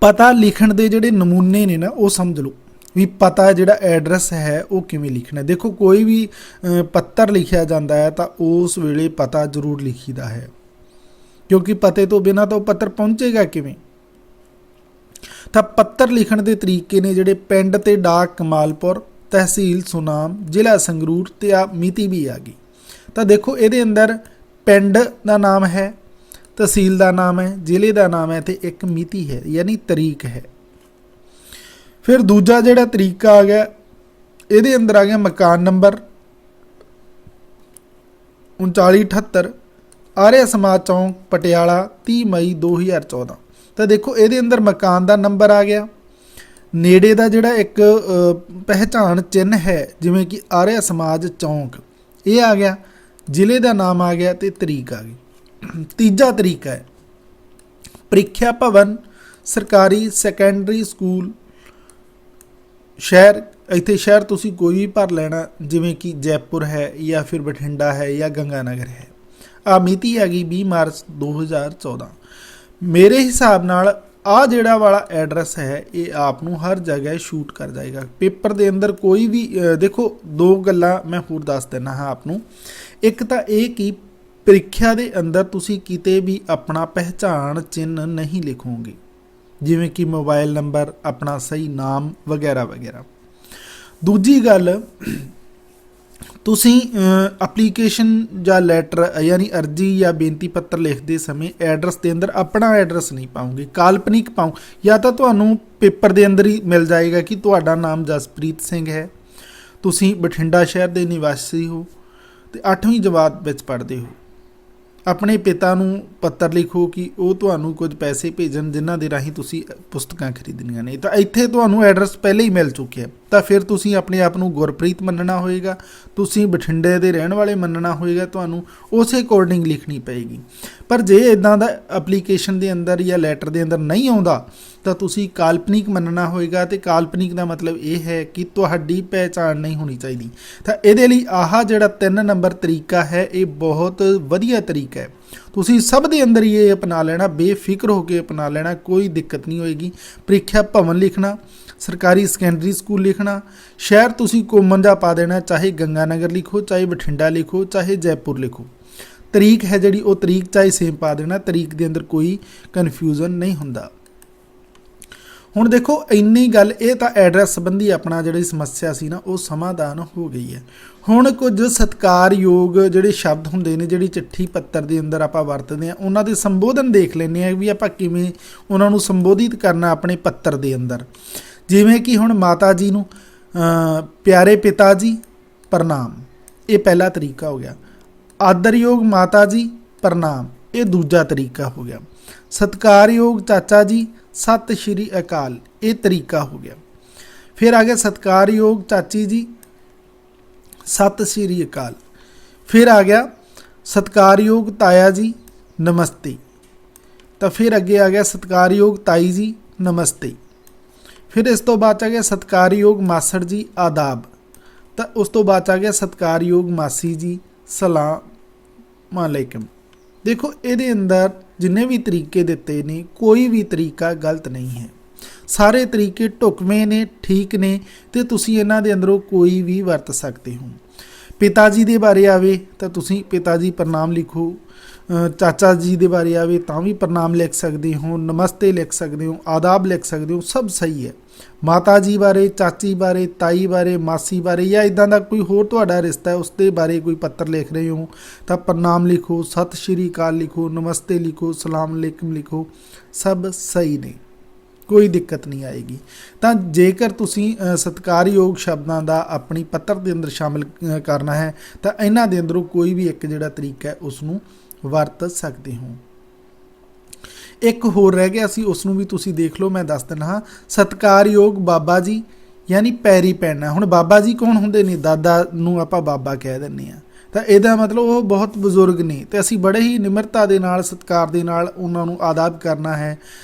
ਪਤਾ ਲਿਖਣ ਦੇ ਜਿਹੜੇ ਨਮੂਨੇ ਨੇ ਨਾ ਉਹ ਸਮਝ ਲਓ ਵੀ ਪਤਾ ਜਿਹੜਾ ਐਡਰੈਸ ਹੈ ਉਹ ਕਿਵੇਂ ਲਿਖਣਾ। ਦੇਖੋ ਕੋਈ ਵੀ ਪੱਤਰ ਲਿਖਿਆ ਜਾਂਦਾ ਹੈ ਤਾਂ ਉਸ ਵੇਲੇ ਪਤਾ ਜ਼ਰੂਰ ਲਿਖੀਦਾ ਹੈ, ਕਿਉਂਕਿ ਪਤੇ ਤੋਂ ਬਿਨਾਂ ਤਾਂ ਉਹ ਪੱਤਰ ਪਹੁੰਚੇਗਾ ਕਿਵੇਂ। ਤਾਂ ਪੱਤਰ ਲਿਖਣ ਦੇ ਤਰੀਕੇ ਨੇ ਜਿਹੜੇ ਪਿੰਡ ਤੇ ਡਾਕ ਕਮਾਲਪੁਰ, ਤਹਿਸੀਲ ਸੁਨਾਮ, ਜ਼ਿਲ੍ਹਾ ਸੰਗਰੂਰ ਤੇ ਆ ਮਿਤੀ ਵੀ ਆ ਗਈ। ਤਾਂ ਦੇਖੋ ਇਹਦੇ ਅੰਦਰ ਪਿੰਡ ਦਾ ਨਾਮ ਹੈ, ਤਹਿਸੀਲ ਦਾ ਨਾਮ ਹੈ, ਜ਼ਿਲ੍ਹੇ ਦਾ ਨਾਮ ਹੈ ਤੇ ਇੱਕ ਮਿਤੀ ਹੈ ਯਾਨੀ ਤਰੀਕ ਹੈ। ਫਿਰ ਦੂਜਾ ਜਿਹੜਾ ਤਰੀਕਾ ਆ ਗਿਆ, ਇਹਦੇ ਅੰਦਰ ਆ ਗਿਆ ਮਕਾਨ ਨੰਬਰ 3978 ਆਰਿਆ ਸਮਾਜ ਚੌਂਕ ਪਟਿਆਲਾ 30 ਮਈ 2014। ਤਾਂ ਦੇਖੋ ਇਹਦੇ ਅੰਦਰ ਮਕਾਨ ਦਾ ਨੰਬਰ ਆ ਗਿਆ, ਨੇੜੇ ਦਾ ਜਿਹੜਾ ਇੱਕ ਪਹਿਚਾਣ ਚਿੰਨ੍ਹ ਹੈ ਜਿਵੇਂ ਕਿ ਆਰਿਆ ਸਮਾਜ ਚੌਂਕ ਇਹ ਆ ਗਿਆ, ਜ਼ਿਲ੍ਹੇ ਦਾ ਨਾਮ ਆ ਗਿਆ ਤੇ ਤਰੀਕ ਆ ਗਈ। ਤੀਜਾ ਤਰੀਕਾ ਹੈ ਪ੍ਰੀਖਿਆ ਭਵਨ, ਸਰਕਾਰੀ ਸੈਕੰਡਰੀ ਸਕੂਲ, ਸ਼ਹਿਰ। ਇੱਥੇ ਸ਼ਹਿਰ ਤੁਸੀਂ ਕੋਈ ਵੀ ਭਰ ਲੈਣਾ, ਜਿਵੇਂ ਕਿ ਜੈਪੁਰ ਹੈ ਜਾਂ ਫਿਰ ਬਠਿੰਡਾ ਹੈ ਜਾਂ ਗੰਗਾਨਗਰ ਹੈ। ਆ ਮਿਤੀ ਹੈਗੀ 20 ਮਾਰਚ 2014। ਮੇਰੇ ਹਿਸਾਬ ਨਾਲ ਆ ਜਿਹੜਾ ਵਾਲਾ ਐਡਰੈਸ ਹੈ ਇਹ ਆਪ ਨੂੰ ਹਰ ਜਗ੍ਹਾ ਸ਼ੂਟ ਕਰ ਜਾਏਗਾ ਪੇਪਰ ਦੇ ਅੰਦਰ। ਕੋਈ ਵੀ ਦੇਖੋ ਦੋ ਗੱਲਾਂ ਮੈਂ ਹੋਰ ਦੱਸ ਦਿੰਦਾ ਹਾਂ ਆਪ ਨੂੰ। ਇੱਕ ਤਾਂ ਇਹ ਕਿ ਪ੍ਰੀਖਿਆ ਦੇ ਅੰਦਰ ਤੁਸੀਂ ਕਿਤੇ ਵੀ ਆਪਣਾ ਪਹਿਚਾਣ ਚਿੰਨ੍ਹ ਨਹੀਂ ਲਿਖੋਗੇ, ਜਿਵੇਂ ਕਿ ਮੋਬਾਈਲ ਨੰਬਰ, ਆਪਣਾ ਸਹੀ ਨਾਮ ਵਗੈਰਾ ਵਗੈਰਾ। ਦੂਜੀ ਗੱਲ, ਤੁਸੀਂ ਐਪਲੀਕੇਸ਼ਨ ਜਾਂ ਲੈਟਰ ਯਾਨੀ ਅਰਜੀ ਜਾਂ ਬੇਨਤੀ ਪੱਤਰ ਲਿਖਦੇ ਸਮੇਂ ਐਡਰੈਸ ਦੇ ਅੰਦਰ ਆਪਣਾ ਐਡਰੈਸ ਨਹੀਂ ਪਾਉਂਗੇ, ਕਾਲਪਨਿਕ ਪਾਓ। ਜਾਂ ਤਾਂ ਤੁਹਾਨੂੰ ਪੇਪਰ ਦੇ ਅੰਦਰ ਹੀ ਮਿਲ ਜਾਏਗਾ ਕਿ ਤੁਹਾਡਾ ਨਾਮ ਜਸਪ੍ਰੀਤ ਸਿੰਘ ਹੈ, ਤੁਸੀਂ ਬਠਿੰਡਾ ਸ਼ਹਿਰ ਦੇ ਨਿਵਾਸੀ ਹੋ ਤੇ 8ਵੀਂ ਜਮਾਤ ਵਿੱਚ ਪੜ੍ਹਦੇ ਹੋ। ਆਪਣੇ ਪਿਤਾ ਨੂੰ ਪੱਤਰ ਲਿਖੋ ਕਿ ਉਹ ਤੁਹਾਨੂੰ ਕੁਝ ਪੈਸੇ ਭੇਜਣ ਜਿਨ੍ਹਾਂ ਦੇ ਰਾਹੀਂ ਤੁਸੀਂ ਪੁਸਤਕਾਂ ਖਰੀਦਣੀਆਂ ਨੇ। ਤਾਂ ਇੱਥੇ ਤੁਹਾਨੂੰ ਐਡਰੈਸ ਪਹਿਲੇ ਹੀ ਮਿਲ ਚੁੱਕਿਆ, ਤਾਂ ਫਿਰ ਤੁਸੀਂ ਆਪਣੇ ਆਪ ਨੂੰ ਗੁਰਪ੍ਰੀਤ ਮੰਨਣਾ ਹੋਏਗਾ, ਤੁਸੀਂ ਬਠਿੰਡੇ ਦੇ ਰਹਿਣ ਵਾਲੇ ਮੰਨਣਾ ਹੋਏਗਾ, ਤੁਹਾਨੂੰ ਉਸੇ ਅਕੋਰਡਿੰਗ ਲਿਖਣੀ ਪਏਗੀ। ਪਰ ਜੇ ਇੱਦਾਂ ਦਾ ਐਪਲੀਕੇਸ਼ਨ ਦੇ ਅੰਦਰ ਜਾਂ ਲੈਟਰ ਦੇ ਅੰਦਰ ਨਹੀਂ ਆਉਂਦਾ ਤਾਂ ਤੁਸੀਂ ਕਾਲਪਨਿਕ ਮੰਨਣਾ ਹੋਏਗਾ। ਤੇ ਕਾਲਪਨਿਕ ਦਾ ਮਤਲਬ ਇਹ ਹੈ ਕਿ ਤੁਹਾਡੀ ਪਹਿਚਾਣ ਨਹੀਂ ਹੋਣੀ ਚਾਹੀਦੀ। ਤਾਂ ਇਹਦੇ ਲਈ ਆਹ ਜਿਹੜਾ 3 ਨੰਬਰ ਤਰੀਕਾ ਹੈ ਇਹ ਬਹੁਤ ਵਧੀਆ ਤਰੀਕਾ ਹੈ। ਤੁਸੀਂ ਸਭ ਦੇ ਅੰਦਰ ਹੀ ਇਹ ਅਪਣਾ ਲੈਣਾ, ਬੇਫਿਕਰ ਹੋ ਕੇ ਅਪਣਾ ਲੈਣਾ, ਕੋਈ ਦਿੱਕਤ ਨਹੀਂ ਹੋਏਗੀ। ਪ੍ਰੀਖਿਆ ਭਵਨ ਲਿਖਣਾ, ਸਰਕਾਰੀ ਸੈਕੰਡਰੀ ਸਕੂਲ ਲਿਖਣਾ, ਸ਼ਹਿਰ ਤੁਸੀਂ ਕੋਮਨ ਜਾ ਪਾ ਦੇਣਾ, ਚਾਹੇ ਗੰਗਾਨਗਰ ਲਿਖੋ, ਚਾਹੇ ਬਠਿੰਡਾ ਲਿਖੋ, ਚਾਹੇ ਜੈਪੁਰ ਲਿਖੋ। ਤਰੀਕ ਹੈ ਜਿਹੜੀ ਉਹ ਤਰੀਕ ਚਾਹੇ ਸੇਮ ਪਾ ਦੇਣਾ, ਤਰੀਕ ਦੇ ਅੰਦਰ ਕੋਈ ਕਨਫਿਊਜ਼ਨ ਨਹੀਂ ਹੁੰਦਾ। ਹੁਣ ਦੇਖੋ ਇੰਨੀ ਗੱਲ, ਇਹ ਤਾਂ ਐਡਰੈਸ ਸੰਬੰਧੀ ਆਪਣਾ ਜਿਹੜੀ ਸਮੱਸਿਆ ਸੀ ਨਾ ਉਹ ਸਮਾਧਾਨ ਹੋ ਗਈ ਹੈ। ਹੁਣ ਕੁਝ ਸਤਿਕਾਰਯੋਗ ਜਿਹੜੇ ਸ਼ਬਦ ਹੁੰਦੇ ਨੇ ਜਿਹੜੀ ਚਿੱਠੀ ਪੱਤਰ ਦੇ ਅੰਦਰ ਆਪਾਂ ਵਰਤਦੇ ਹਾਂ, ਉਹਨਾਂ ਦੇ ਸੰਬੋਧਨ ਦੇਖ ਲੈਂਦੇ ਹਾਂ ਵੀ ਆਪਾਂ ਕਿਵੇਂ ਉਹਨਾਂ ਨੂੰ ਸੰਬੋਧਿਤ ਕਰਨਾ ਆਪਣੇ ਪੱਤਰ ਦੇ ਅੰਦਰ। ਜਿਵੇਂ ਕਿ ਹੁਣ ਮਾਤਾ ਜੀ ਨੂੰ ਪਿਆਰੇ ਪਿਤਾ ਜੀ ਪ੍ਰਣਾਮ, ਇਹ ਪਹਿਲਾ ਤਰੀਕਾ ਹੋ ਗਿਆ। ਆਦਰਯੋਗ ਮਾਤਾ ਜੀ ਪ੍ਰਣਾਮ, ਇਹ ਦੂਜਾ ਤਰੀਕਾ ਹੋ ਗਿਆ। ਸਤਿਕਾਰਯੋਗ ਚਾਚਾ ਜੀ ਸਤਿ ਸ਼੍ਰੀ ਅਕਾਲ, ਇਹ ਤਰੀਕਾ ਹੋ ਗਿਆ। ਫਿਰ ਆ ਗਿਆ ਸਤਿਕਾਰਯੋਗ ਚਾਚੀ ਜੀ ਸਤਿ ਸ਼੍ਰੀ ਅਕਾਲ। ਫਿਰ ਆ ਗਿਆ ਸਤਿਕਾਰਯੋਗ ਤਾਇਆ ਜੀ ਨਮਸਤੇ। ਤਾਂ ਫਿਰ ਅੱਗੇ ਆ ਗਿਆ ਸਤਿਕਾਰਯੋਗ ਤਾਈ ਜੀ ਨਮਸਤੇ। ਫਿਰ ਇਸ ਤੋਂ ਬਾਅਦ ਆ ਗਿਆ ਸਤਿਕਾਰਯੋਗ ਮਾਸੜ ਜੀ ਆਦਾਬ। ਤਾਂ ਉਸ ਤੋਂ ਬਾਅਦ ਆ ਗਿਆ ਸਤਿਕਾਰਯੋਗ ਮਾਸੀ ਜੀ ਸਲਾਮ ਅਲੈਕਮ। ਦੇਖੋ ਇਹਦੇ ਅੰਦਰ ਜਿੰਨੇ ਵੀ ਤਰੀਕੇ ਦਿੱਤੇ ਨੇ ਕੋਈ ਵੀ ਤਰੀਕਾ ਗਲਤ ਨਹੀਂ ਹੈ, ਸਾਰੇ ਤਰੀਕੇ ਢੁਕਵੇਂ ਨੇ, ਠੀਕ ਨੇ, ਤੇ ਤੁਸੀਂ ਇਹਨਾਂ ਦੇ ਅੰਦਰੋਂ ਕੋਈ ਵੀ ਵਰਤ ਸਕਦੇ ਹੋ। ਪਿਤਾ ਜੀ ਦੇ ਬਾਰੇ ਆਵੇ ਤਾਂ ਤੁਸੀਂ ਪਿਤਾ ਜੀ ਪ੍ਰਣਾਮ ਲਿਖੋ। ਚਾਚਾ ਜੀ ਦੇ ਬਾਰੇ ਆਵੇ ਤਾਂ ਵੀ ਪ੍ਰਣਾਮ ਲਿਖ ਸਕਦੇ ਹੋ, ਨਮਸਤੇ ਲਿਖ ਸਕਦੇ ਹੋ, ਆਦਾਬ ਲਿਖ ਸਕਦੇ ਹੋ, ਸਭ ਸਹੀ ਹੈ। ਮਾਤਾ ਜੀ ਬਾਰੇ, ਚਾਚੀ ਬਾਰੇ, ਤਾਈ ਬਾਰੇ, ਮਾਸੀ ਬਾਰੇ ਜਾਂ ਇੱਦਾਂ ਦਾ ਕੋਈ ਹੋਰ ਤੁਹਾਡਾ ਰਿਸ਼ਤਾ ਹੈ ਉਸ ਦੇ ਬਾਰੇ ਕੋਈ ਪੱਤਰ ਲਿਖ ਰਹੇ ਹੋ ਤਾਂ ਪ੍ਰਣਾਮ ਲਿਖੋ, ਸਤਿ ਸ਼੍ਰੀ ਅਕਾਲ ਲਿਖੋ, ਨਮਸਤੇ ਲਿਖੋ, ਸਲਾਮ ਅਲੈਕੁਮ ਲਿਖੋ, ਸਭ ਸਹੀ ਨੇ, ਕੋਈ ਦਿੱਕਤ ਨਹੀਂ ਆਏਗੀ। ਤਾਂ ਜੇਕਰ ਤੁਸੀਂ ਸਤਿਕਾਰਯੋਗ ਸ਼ਬਦਾਂ ਦਾ ਆਪਣੀ ਪੱਤਰ ਦੇ ਅੰਦਰ ਸ਼ਾਮਿਲ ਕਰਨਾ ਹੈ ਤਾਂ ਇਹਨਾਂ ਦੇ ਅੰਦਰੋਂ ਕੋਈ ਵੀ ਇੱਕ ਜਿਹੜਾ ਤਰੀਕਾ ਹੈ ਉਸ ਨੂੰ ਵਰਤ ਸਕਦੇ ਹੋ। ਇੱਕ ਹੋਰ ਰਹਿ ਗਿਆ ਸੀ, ਉਸ ਨੂੰ ਵੀ ਤੁਸੀਂ ਦੇਖ ਲਓ, ਮੈਂ ਦੱਸ ਦਿੰਦਾ ਹਾਂ। ਸਤਿਕਾਰਯੋਗ ਬਾਬਾ ਜੀ ਯਾਨੀ ਪੈਰੀ ਪੈਣਾ। ਹੁਣ ਬਾਬਾ ਜੀ ਕੌਣ ਹੁੰਦੇ ਨੇ? ਦਾਦਾ ਨੂੰ ਆਪਾਂ ਬਾਬਾ ਕਹਿ ਦਿੰਦੇ ਹਾਂ, ਤਾਂ ਇਹਦਾ ਮਤਲਬ ਉਹ ਬਹੁਤ ਬਜ਼ੁਰਗ ਨੇ ਤੇ ਅਸੀਂ ਬੜੇ ਹੀ ਨਿਮਰਤਾ ਦੇ ਨਾਲ, ਸਤਿਕਾਰ ਦੇ ਨਾਲ ਉਹਨਾਂ ਨੂੰ ਆਦਾਬ ਕਰਨਾ ਹੈ,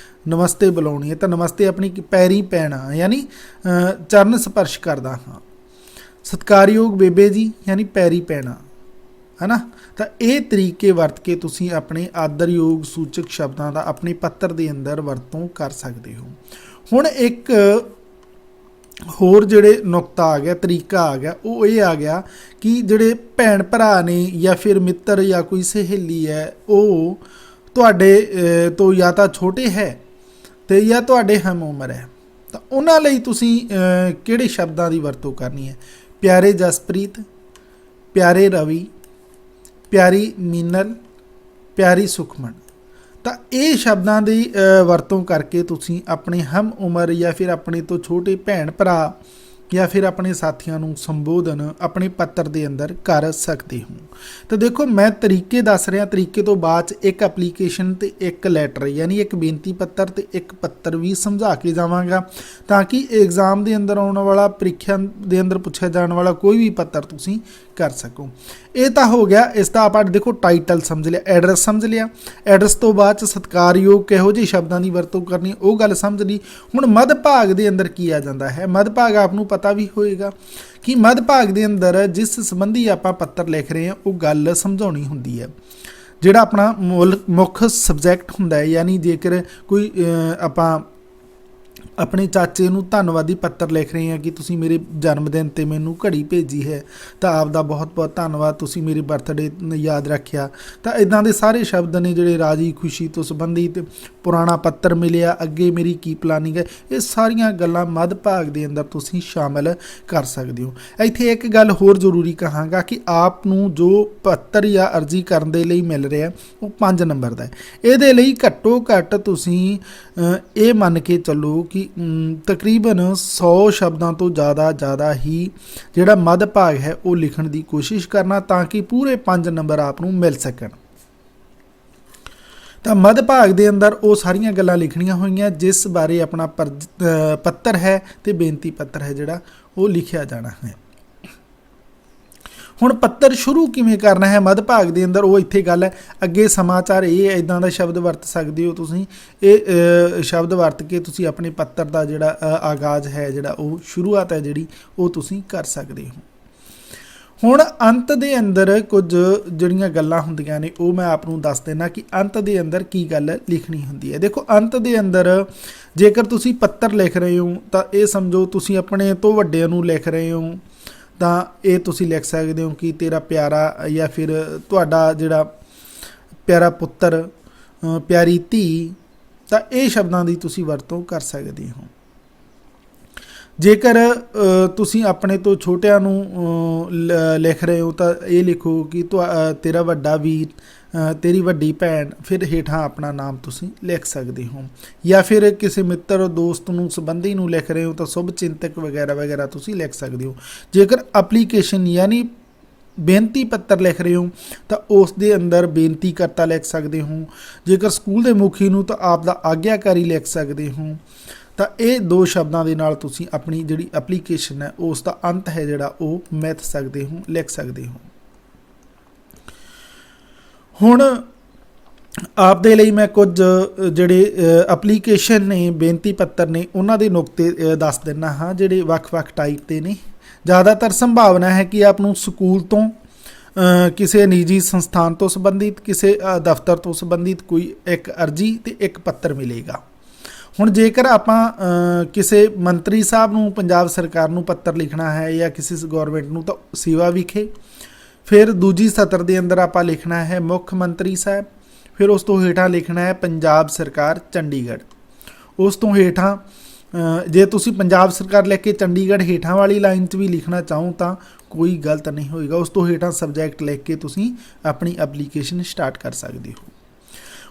ਨਮਸਤੇ ਬੁਲਾਉਣੀ ਹੈ। ਤਾਂ ਨਮਸਤੇ ਆਪਣੀ ਪੈਰੀ ਪੈਣਾ ਯਾਨੀ ਚਰਨ ਸਪਰਸ਼ ਕਰਦਾ ਹਾਂ। ਸਤਿਕਾਰਯੋਗ ਬੇਬੇ ਜੀ ਯਾਨੀ ਪੈਰੀ ਪੈਣਾ, ਹੈ ਨਾ। ਤਾਂ ਇਹ ਤਰੀਕੇ ਵਰਤ ਕੇ ਤੁਸੀਂ ਆਪਣੇ ਆਦਰਯੋਗ ਸੂਚਕ ਸ਼ਬਦਾਂ ਦਾ ਆਪਣੇ ਪੱਤਰ ਦੇ ਅੰਦਰ ਵਰਤੋਂ ਕਰ ਸਕਦੇ ਹੋ। ਹੁਣ ਇੱਕ ਹੋਰ ਜਿਹੜੇ ਨੁਕਤਾ ਆ ਗਿਆ, ਤਰੀਕਾ ਆ ਗਿਆ, ਉਹ ਇਹ ਆ ਗਿਆ ਕਿ ਜਿਹੜੇ ਭੈਣ ਭਰਾ ਨੇ ਜਾਂ ਫਿਰ ਮਿੱਤਰ ਜਾਂ ਕੋਈ ਸਹੇਲੀ ਹੈ, ਉਹ ਤੁਹਾਡੇ ਤੋਂ ਜਾਂ ਤਾਂ ਛੋਟੇ ਹੈ ਤੇ ਜਾਂ ਤੁਹਾਡੇ ਹਮ ਉਮਰ ਹੈ, ਤਾਂ ਉਹਨਾਂ ਲਈ ਤੁਸੀਂ ਕਿਹੜੇ ਸ਼ਬਦਾਂ ਦੀ ਵਰਤੋਂ ਕਰਨੀ ਹੈ? ਪਿਆਰੇ ਜਸਪ੍ਰੀਤ, ਪਿਆਰੇ ਰਵੀ, ਪਿਆਰੀ ਮੀਨਲ, ਪਿਆਰੀ ਸੁਖਮਨ। ਤਾਂ ਇਹ ਸ਼ਬਦਾਂ ਦੀ ਵਰਤੋਂ ਕਰਕੇ ਤੁਸੀਂ ਆਪਣੇ ਹਮ ਉਮਰ ਜਾਂ ਫਿਰ ਆਪਣੇ ਤੋਂ ਛੋਟੇ ਭੈਣ ਭਰਾ ਜਾਂ ਫਿਰ ਆਪਣੇ ਸਾਥੀਆਂ ਨੂੰ ਸੰਬੋਧਨ ਆਪਣੇ ਪੱਤਰ ਦੇ ਅੰਦਰ ਕਰ ਸਕਦੇ ਹੋ। ਤਾਂ ਦੇਖੋ, ਮੈਂ ਤਰੀਕੇ ਦੱਸ ਰਿਹਾ, ਤਰੀਕੇ ਤੋਂ ਬਾਅਦ 'ਚ ਇੱਕ ਐਪਲੀਕੇਸ਼ਨ ਤੇ ਇੱਕ ਲੈਟਰ ਯਾਨੀ ਇੱਕ ਬੇਨਤੀ ਪੱਤਰ ਤੇ ਇੱਕ ਪੱਤਰ ਵੀ ਸਮਝਾ ਕੇ ਜਾਵਾਂਗਾ ਤਾਂ ਕਿ ਐਗਜ਼ਾਮ ਦੇ ਅੰਦਰ ਆਉਣ ਵਾਲਾ, ਪ੍ਰੀਖਿਆ ਦੇ ਅੰਦਰ ਪੁੱਛਿਆ ਜਾਣ ਵਾਲਾ ਕੋਈ ਵੀ ਪੱਤਰ ਤੁਸੀਂ ਕਰ ਸਕੋ। ਇਹ ਤਾਂ ਹੋ ਗਿਆ। ਇਸ ਦਾ ਆਪਾਂ ਦੇਖੋ ਟਾਈਟਲ ਸਮਝ ਲਿਆ, ਐਡਰੈਸ ਸਮਝ ਲਿਆ, ਐਡਰੈਸ ਤੋਂ ਬਾਅਦ 'ਚ ਸਤਿਕਾਰਯੋਗ ਕਿਹੋ ਜਿਹੇ ਸ਼ਬਦਾਂ ਦੀ ਵਰਤੋਂ ਕਰਨੀ ਉਹ ਗੱਲ ਸਮਝ ਲਈ। ਹੁਣ ਮੱਧ ਭਾਗ ਦੇ ਅੰਦਰ ਕੀ ਆ ਜਾਂਦਾ ਹੈ? ਮੱਧ ਭਾਗ ਆਪ ਨੂੰ ਪਤਾ ਵੀ ਹੋਏਗਾ ਕਿ ਮੱਧ ਭਾਗ ਦੇ ਅੰਦਰ ਜਿਸ ਸੰਬੰਧੀ ਆਪਾਂ ਪੱਤਰ ਲਿਖ ਰਹੇ ਹਾਂ ਉਹ ਗੱਲ ਸਮਝਾਉਣੀ ਹੁੰਦੀ ਹੈ। ਜਿਹੜਾ ਆਪਣਾ ਮੁੱਖ ਸਬਜੈਕਟ ਹੁੰਦਾ ਹੈ, ਯਾਨੀ ਜੇਕਰ ਕੋਈ ਆਪਾਂ ਆਪਣੇ ਚਾਚੇ ਨੂੰ ਧੰਨਵਾਦੀ ਪੱਤਰ ਲਿਖ ਰਹੇ ਹਾਂ ਕਿ ਤੁਸੀਂ ਮੇਰੇ ਜਨਮ ਦਿਨ 'ਤੇ ਮੈਨੂੰ ਘੜੀ ਭੇਜੀ ਹੈ, ਤਾਂ ਆਪ ਦਾ ਬਹੁਤ ਬਹੁਤ ਧੰਨਵਾਦ, ਤੁਸੀਂ ਮੇਰੇ ਬਰਥਡੇ ਯਾਦ ਰੱਖਿਆ। ਤਾਂ ਇੱਦਾਂ ਦੇ ਸਾਰੇ ਸ਼ਬਦ ਨੇ ਜਿਹੜੇ ਰਾਜੀ ਖੁਸ਼ੀ ਤੋਂ ਸੰਬੰਧਿਤ, ਪੁਰਾਣਾ ਪੱਤਰ ਮਿਲਿਆ, ਅੱਗੇ ਮੇਰੀ ਕੀ ਪਲਾਨਿੰਗ ਹੈ, ਇਹ ਸਾਰੀਆਂ ਗੱਲਾਂ ਮੱਧ ਭਾਗ ਦੇ ਅੰਦਰ ਤੁਸੀਂ ਸ਼ਾਮਿਲ ਕਰ ਸਕਦੇ ਹੋ। ਇੱਥੇ ਇੱਕ ਗੱਲ ਹੋਰ ਜ਼ਰੂਰੀ ਕਹਾਂਗਾ ਕਿ ਆਪ ਨੂੰ ਜੋ ਪੱਤਰ ਜਾਂ ਅਰਜ਼ੀ ਕਰਨ ਦੇ ਲਈ ਮਿਲ ਰਿਹਾ ਉਹ 5 ਨੰਬਰ ਦਾ ਹੈ। ਇਹਦੇ ਲਈ ਘੱਟੋ ਘੱਟ ਤੁਸੀਂ ਇਹ ਮੰਨ ਕੇ ਚੱਲੋ ਕਿ ਤਕਰੀਬਨ 100 ਸ਼ਬਦਾਂ ਤੋਂ ਜ਼ਿਆਦਾ ਹੀ ਜਿਹੜਾ ਮੱਧ ਭਾਗ ਹੈ ਉਹ ਲਿਖਣ ਦੀ ਕੋਸ਼ਿਸ਼ ਕਰਨਾ ਤਾਂ ਕਿ ਪੂਰੇ 5 ਨੰਬਰ ਆਪ ਨੂੰ ਮਿਲ ਸਕਣ। ਤਾਂ ਮੱਧ ਭਾਗ ਦੇ ਅੰਦਰ ਉਹ ਸਾਰੀਆਂ ਗੱਲਾਂ ਲਿਖਣੀਆਂ ਹੋਈਆਂ ਜਿਸ ਬਾਰੇ ਆਪਣਾ ਪੱਤਰ ਹੈ ਤੇ ਬੇਨਤੀ ਪੱਤਰ ਹੈ ਜਿਹੜਾ ਉਹ ਲਿਖਿਆ ਜਾਣਾ ਹੈ। ਹੁਣ ਪੱਤਰ ਸ਼ੁਰੂ ਕਿਵੇਂ ਕਰਨਾ ਹੈ ਮੱਧ ਭਾਗ ਦੇ ਅੰਦਰ, ਉਹ ਇੱਥੇ ਗੱਲ ਹੈ। ਅੱਗੇ ਸਮਾਚਾਰ ਇਹ ਇੱਦਾਂ ਦਾ ਸ਼ਬਦ ਵਰਤ ਸਕਦੇ ਹੋ ਤੁਸੀਂ, ਇਹ ਸ਼ਬਦ ਵਰਤ ਕੇ ਤੁਸੀਂ ਆਪਣੇ ਪੱਤਰ ਦਾ ਜਿਹੜਾ ਆਗਾਜ਼ ਹੈ, ਜਿਹੜਾ ਉਹ ਸ਼ੁਰੂਆਤ ਹੈ ਜਿਹੜੀ ਉਹ ਤੁਸੀਂ ਕਰ ਸਕਦੇ ਹੋ। ਹੁਣ ਅੰਤ ਦੇ ਅੰਦਰ ਕੁਝ ਜਿਹੜੀਆਂ ਗੱਲਾਂ ਹੁੰਦੀਆਂ ਨੇ ਉਹ ਮੈਂ ਆਪ ਨੂੰ ਦੱਸ ਦੇਣਾ ਕਿ ਅੰਤ ਦੇ ਅੰਦਰ ਕੀ ਗੱਲ ਲਿਖਣੀ ਹੁੰਦੀ ਹੈ। ਦੇਖੋ, ਅੰਤ ਦੇ ਅੰਦਰ ਜੇਕਰ ਤੁਸੀਂ ਪੱਤਰ ਲਿਖ ਰਹੇ ਹੋ ਤਾਂ ਇਹ ਸਮਝੋ ਤੁਸੀਂ ਆਪਣੇ ਤੋਂ ਵੱਡਿਆਂ ਨੂੰ ਲਿਖ ਰਹੇ ਹੋ, ਤਾਂ ਇਹ ਤੁਸੀਂ ਲਿਖ ਸਕਦੇ ਹੋ ਕਿ ਤੇਰਾ ਪਿਆਰਾ, ਜਾਂ ਫਿਰ ਤੁਹਾਡਾ ਜਿਹੜਾ ਪਿਆਰਾ ਪੁੱਤਰ, ਪਿਆਰੀ ਧੀ। ਤਾਂ ਇਹ ਸ਼ਬਦਾਂ ਦੀ ਤੁਸੀਂ ਵਰਤੋਂ ਕਰ ਸਕਦੇ ਹੋ। ਜੇਕਰ ਤੁਸੀਂ ਆਪਣੇ ਤੋਂ ਛੋਟਿਆਂ ਨੂੰ ਲਿਖ ਰਹੇ ਹੋ ਤਾਂ ਇਹ ਲਿਖੋ ਕਿ ਤੇਰਾ ਵੱਡਾ ਵੀਰ, ਤੇਰੀ ਵੱਡੀ ਭੈਣ, ਫਿਰ ਹੇਠਾਂ ਆਪਣਾ ਨਾਮ ਤੁਸੀਂ ਲਿਖ ਸਕਦੇ ਹੋ। ਜਾਂ ਫਿਰ ਕਿਸੇ ਮਿੱਤਰ, ਦੋਸਤ ਨੂੰ, ਸੰਬੰਧੀ ਨੂੰ ਲਿਖ ਰਹੇ ਹੋ ਤਾਂ ਸ਼ੁਭ ਚਿੰਤਕ ਵਗੈਰਾ ਵਗੈਰਾ ਤੁਸੀਂ ਲਿਖ ਸਕਦੇ ਹੋ। ਜੇਕਰ ਐਪਲੀਕੇਸ਼ਨ ਯਾਨੀ ਬੇਨਤੀ ਪੱਤਰ ਲਿਖ ਰਹੇ ਹੋ ਤਾਂ ਉਸ ਦੇ ਅੰਦਰ ਬੇਨਤੀ ਕਰਤਾ ਲਿਖ ਸਕਦੇ ਹੋ। ਜੇਕਰ ਸਕੂਲ ਦੇ ਮੁਖੀ ਨੂੰ ਤਾਂ ਆਪ ਦਾ ਆਗਿਆਕਾਰੀ ਲਿਖ ਸਕਦੇ ਹੋ। ਤਾਂ ਇਹ 2 ਸ਼ਬਦਾਂ ਦੇ ਨਾਲ ਤੁਸੀਂ ਆਪਣੀ ਜਿਹੜੀ ਐਪਲੀਕੇਸ਼ਨ ਹੈ ਉਸ ਦਾ ਅੰਤ ਹੈ ਜਿਹੜਾ ਉਹ ਮਿਥ ਸਕਦੇ ਹੋ, ਲਿਖ ਸਕਦੇ ਹੋ। ਹੁਣ ਆਪ ਦੇ ਲਈ ਮੈਂ ਕੁਝ ਜਿਹੜੇ ਐਪਲੀਕੇਸ਼ਨ ਨੇ, ਬੇਨਤੀ ਪੱਤਰ ਨੇ, ਉਹਨਾਂ ਦੇ ਨੁਕਤੇ ਦੱਸ ਦਿੰਦਾ ਹਾਂ ਜਿਹੜੇ ਵੱਖ-ਵੱਖ ਟਾਈਪ ਦੇ ਨੇ। ਜ਼ਿਆਦਾਤਰ ਸੰਭਾਵਨਾ ਹੈ ਕਿ ਆਪ ਨੂੰ ਸਕੂਲ ਤੋਂ, ਕਿਸੇ ਨਿੱਜੀ ਸੰਸਥਾਨ ਤੋਂ ਸੰਬੰਧਿਤ, ਕਿਸੇ ਦਫ਼ਤਰ ਤੋਂ ਸੰਬੰਧਿਤ ਕੋਈ ਇੱਕ ਅਰਜੀ ਤੇ ਇੱਕ ਪੱਤਰ ਮਿਲੇਗਾ। ਹੁਣ ਜੇਕਰ ਆਪਾਂ ਕਿਸੇ ਮੰਤਰੀ ਸਾਹਿਬ ਨੂੰ ਪੰਜਾਬ ਸਰਕਾਰ ਨੂੰ ਪੱਤਰ ਲਿਖਣਾ ਹੈ ਜਾਂ ਕਿਸੇ ਗਵਰਨਮੈਂਟ ਨੂੰ ਤਾਂ ਸੇਵਾ ਵਿਖੇ। ਫਿਰ ਦੂਜੀ ਸਤਰ ਦੇ ਅੰਦਰ ਆਪਾਂ ਲਿਖਣਾ ਹੈ ਮੁੱਖ ਮੰਤਰੀ ਸਾਹਿਬ। ਫਿਰ ਉਸ ਤੋਂ ਹੇਠਾਂ ਲਿਖਣਾ ਹੈ ਪੰਜਾਬ ਸਰਕਾਰ ਚੰਡੀਗੜ੍ਹ। ਉਸ ਤੋਂ ਹੇਠਾਂ ਜੇ ਤੁਸੀਂ ਪੰਜਾਬ ਸਰਕਾਰ ਲੈ ਕੇ ਚੰਡੀਗੜ੍ਹ ਹੇਠਾਂ ਵਾਲੀ ਲਾਈਨ 'ਚ ਵੀ ਲਿਖਣਾ ਚਾਹੋ ਤਾਂ ਕੋਈ ਗਲਤ ਨਹੀਂ ਹੋਏਗਾ। ਉਸ ਤੋਂ ਹੇਠਾਂ ਸਬਜੈਕਟ ਲਿਖ ਕੇ ਤੁਸੀਂ ਆਪਣੀ ਐਪਲੀਕੇਸ਼ਨ ਸਟਾਰਟ ਕਰ ਸਕਦੇ ਹੋ।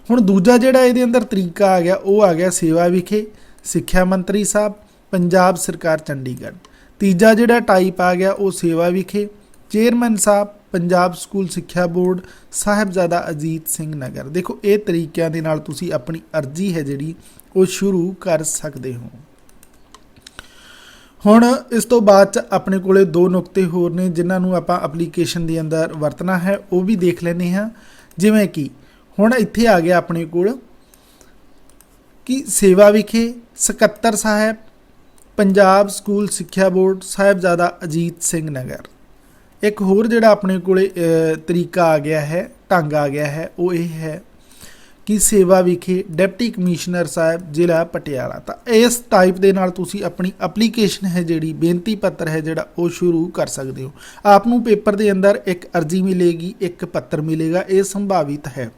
ਹੁਣ ਦੂਜਾ ਜਿਹੜਾ ਇਹਦੇ ਅੰਦਰ ਤਰੀਕਾ ਆ ਗਿਆ ਉਹ ਆ ਗਿਆ ਸੇਵਾ ਵਿਖੇ ਸਿੱਖਿਆ ਮੰਤਰੀ ਸਾਹਿਬ ਪੰਜਾਬ ਸਰਕਾਰ ਚੰਡੀਗੜ੍ਹ। ਤੀਜਾ ਜਿਹੜਾ ਟਾਈਪ ਆ ਗਿਆ ਉਹ ਸੇਵਾ ਵਿਖੇ ਚੇਅਰਮੈਨ ਸਾਹਿਬ ਪੰਜਾਬ ਸਕੂਲ ਸਿੱਖਿਆ ਬੋਰਡ ਸਾਹਿਬਜ਼ਾਦਾ ਅਜੀਤ ਸਿੰਘ ਨਗਰ। ਦੇਖੋ ਇਹ ਤਰੀਕਿਆਂ ਦੇ ਨਾਲ ਤੁਸੀਂ ਆਪਣੀ ਅਰਜ਼ੀ ਹੈ ਜਿਹੜੀ ਉਹ ਸ਼ੁਰੂ ਕਰ ਸਕਦੇ ਹੋ। ਹੁਣ ਇਸ ਤੋਂ ਬਾਅਦ 'ਚ ਆਪਣੇ ਕੋਲੇ ਦੋ ਨੁਕਤੇ ਹੋਰ ਨੇ ਜਿਨ੍ਹਾਂ ਨੂੰ ਆਪਾਂ ਐਪਲੀਕੇਸ਼ਨ ਦੇ ਅੰਦਰ ਵਰਤਣਾ ਹੈ, ਉਹ ਵੀ ਦੇਖ ਲੈਂਦੇ ਹਾਂ। ਜਿਵੇਂ ਕਿ ਹੁਣ ਇੱਥੇ ਆ ਗਿਆ ਆਪਣੇ ਕੋਲ ਕਿ ਸੇਵਾ ਵਿਖੇ ਸਕੱਤਰ ਸਾਹਿਬ ਪੰਜਾਬ ਸਕੂਲ ਸਿੱਖਿਆ ਬੋਰਡ ਸਾਹਿਬਜ਼ਾਦਾ ਅਜੀਤ ਸਿੰਘ ਨਗਰ। ਇੱਕ ਹੋਰ ਜਿਹੜਾ ਆਪਣੇ ਕੋਲੇ ਤਰੀਕਾ ਆ ਗਿਆ ਹੈ, ਢੰਗ ਆ ਗਿਆ ਹੈ, ਉਹ ਇਹ ਹੈ ਕਿ ਸੇਵਾ ਵਿਖੇ ਡਿਪਟੀ ਕਮਿਸ਼ਨਰ ਸਾਹਿਬ ਜ਼ਿਲ੍ਹਾ ਪਟਿਆਲਾ। ਤਾਂ ਇਸ ਟਾਈਪ ਦੇ ਨਾਲ ਤੁਸੀਂ ਆਪਣੀ ਐਪਲੀਕੇਸ਼ਨ ਹੈ ਜਿਹੜੀ ਬੇਨਤੀ ਪੱਤਰ ਹੈ ਜਿਹੜਾ ਉਹ ਸ਼ੁਰੂ ਕਰ ਸਕਦੇ ਹੋ। ਆਪ ਨੂੰ ਪੇਪਰ ਦੇ ਅੰਦਰ ਇੱਕ ਅਰਜ਼ੀ ਮਿਲੇਗੀ, ਇੱਕ ਪੱਤਰ ਮਿਲੇਗਾ, ਇਹ ਸੰਭਾਵਿਤ ਹੈ।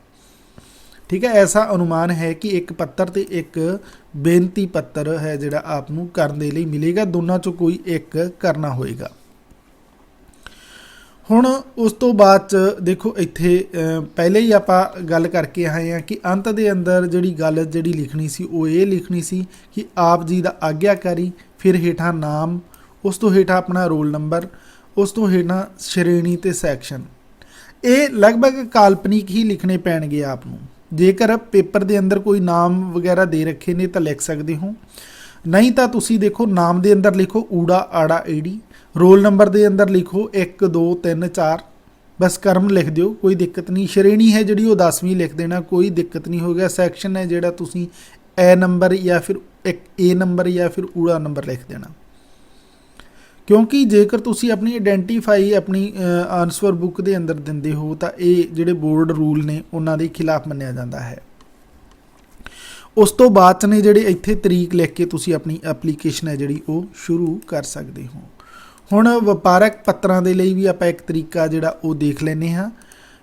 ਠੀਕ ਹੈ, ਐਸਾ ਅਨੁਮਾਨ ਹੈ ਕਿ ਇੱਕ ਪੱਤਰ ਤੇ ਇੱਕ ਬੇਨਤੀ ਪੱਤਰ ਹੈ ਜਿਹੜਾ ਆਪ ਨੂੰ ਕਰਨ ਦੇ ਲਈ ਮਿਲੇਗਾ। ਦੋਨਾਂ 'ਚੋਂ ਕੋਈ ਇੱਕ ਕਰਨਾ ਹੋਏਗਾ। ਹੁਣ ਉਸ ਤੋਂ ਬਾਅਦ 'ਚ ਦੇਖੋ ਇੱਥੇ ਪਹਿਲੇ ਹੀ ਆਪਾਂ ਗੱਲ ਕਰਕੇ ਆਏ ਹਾਂ ਕਿ ਅੰਤ ਦੇ ਅੰਦਰ ਜਿਹੜੀ ਲਿਖਣੀ ਸੀ ਉਹ ਇਹ ਲਿਖਣੀ ਸੀ ਕਿ ਆਪ ਜੀ ਦਾ ਆਗਿਆਕਾਰੀ, ਫਿਰ ਹੇਠਾਂ ਨਾਮ, ਉਸ ਤੋਂ ਹੇਠਾਂ ਆਪਣਾ ਰੋਲ ਨੰਬਰ, ਉਸ ਤੋਂ ਹੇਠਾਂ ਸ਼੍ਰੇਣੀ ਤੇ ਸੈਕਸ਼ਨ। ਇਹ ਲਗਭਗ ਕਾਲਪਨਿਕ ਹੀ ਲਿਖਣੇ ਪੈਣਗੇ ਆਪ ਨੂੰ। ਜੇਕਰ ਪੇਪਰ ਦੇ ਅੰਦਰ ਕੋਈ ਨਾਮ ਵਗੈਰਾ ਦੇ ਰੱਖੇ ਨੇ ਤਾਂ ਲਿਖ ਸਕਦੇ ਹੋ, ਨਹੀਂ ਤਾਂ ਤੁਸੀਂ ਦੇਖੋ ਨਾਮ ਦੇ ਅੰਦਰ ਲਿਖੋ ਊੜਾ ਆੜਾ ਈੜੀ, ਰੋਲ ਨੰਬਰ ਦੇ ਅੰਦਰ ਲਿਖੋ 1 2 3 4, ਬਸ ਕਰਮ ਲਿਖ ਦਿਓ, ਕੋਈ ਦਿੱਕਤ ਨਹੀਂ। ਸ਼੍ਰੇਣੀ ਹੈ ਜਿਹੜੀ ਉਹ 10ਵੀਂ ਲਿਖ ਦੇਣਾ, ਕੋਈ ਦਿੱਕਤ ਨਹੀਂ ਹੋਵੇਗਾ। ਸੈਕਸ਼ਨ ਹੈ ਜਿਹੜਾ ਤੁਸੀਂ ਏ ਨੰਬਰ ਜਾਂ ਫਿਰ ਇੱਕ ਏ ਨੰਬਰ ਜਾਂ ਫਿਰ ਊੜਾ ਨੰਬਰ ਲਿਖ ਦੇਣਾ, ਕਿਉਂਕਿ ਜੇਕਰ ਤੁਸੀਂ ਆਪਣੀ ਆਇਡੈਂਟੀਫਾਈ ਆਪਣੀ ਆਨਸਰ ਬੁੱਕ ਦੇ ਅੰਦਰ ਦਿੰਦੇ ਹੋ ਤਾਂ ਇਹ ਜਿਹੜੇ ਬੋਰਡ ਰੂਲ ਨੇ ਉਹਨਾਂ ਦੇ ਖਿਲਾਫ ਮੰਨਿਆ ਜਾਂਦਾ ਹੈ। ਉਸ ਤੋਂ ਬਾਅਦ ਨੇ ਜਿਹੜੇ ਇੱਥੇ ਤਰੀਕ ਲਿਖ ਕੇ ਤੁਸੀਂ ਆਪਣੀ ਐਪਲੀਕੇਸ਼ਨ ਹੈ ਜਿਹੜੀ ਉਹ ਸ਼ੁਰੂ ਕਰ ਸਕਦੇ ਹੋ। ਹੁਣ ਵਪਾਰਕ ਪੱਤਰਾਂ ਦੇ ਲਈ ਵੀ ਆਪਾਂ ਇੱਕ ਤਰੀਕਾ ਜਿਹੜਾ ਉਹ ਦੇਖ ਲੈਂਦੇ ਹਾਂ।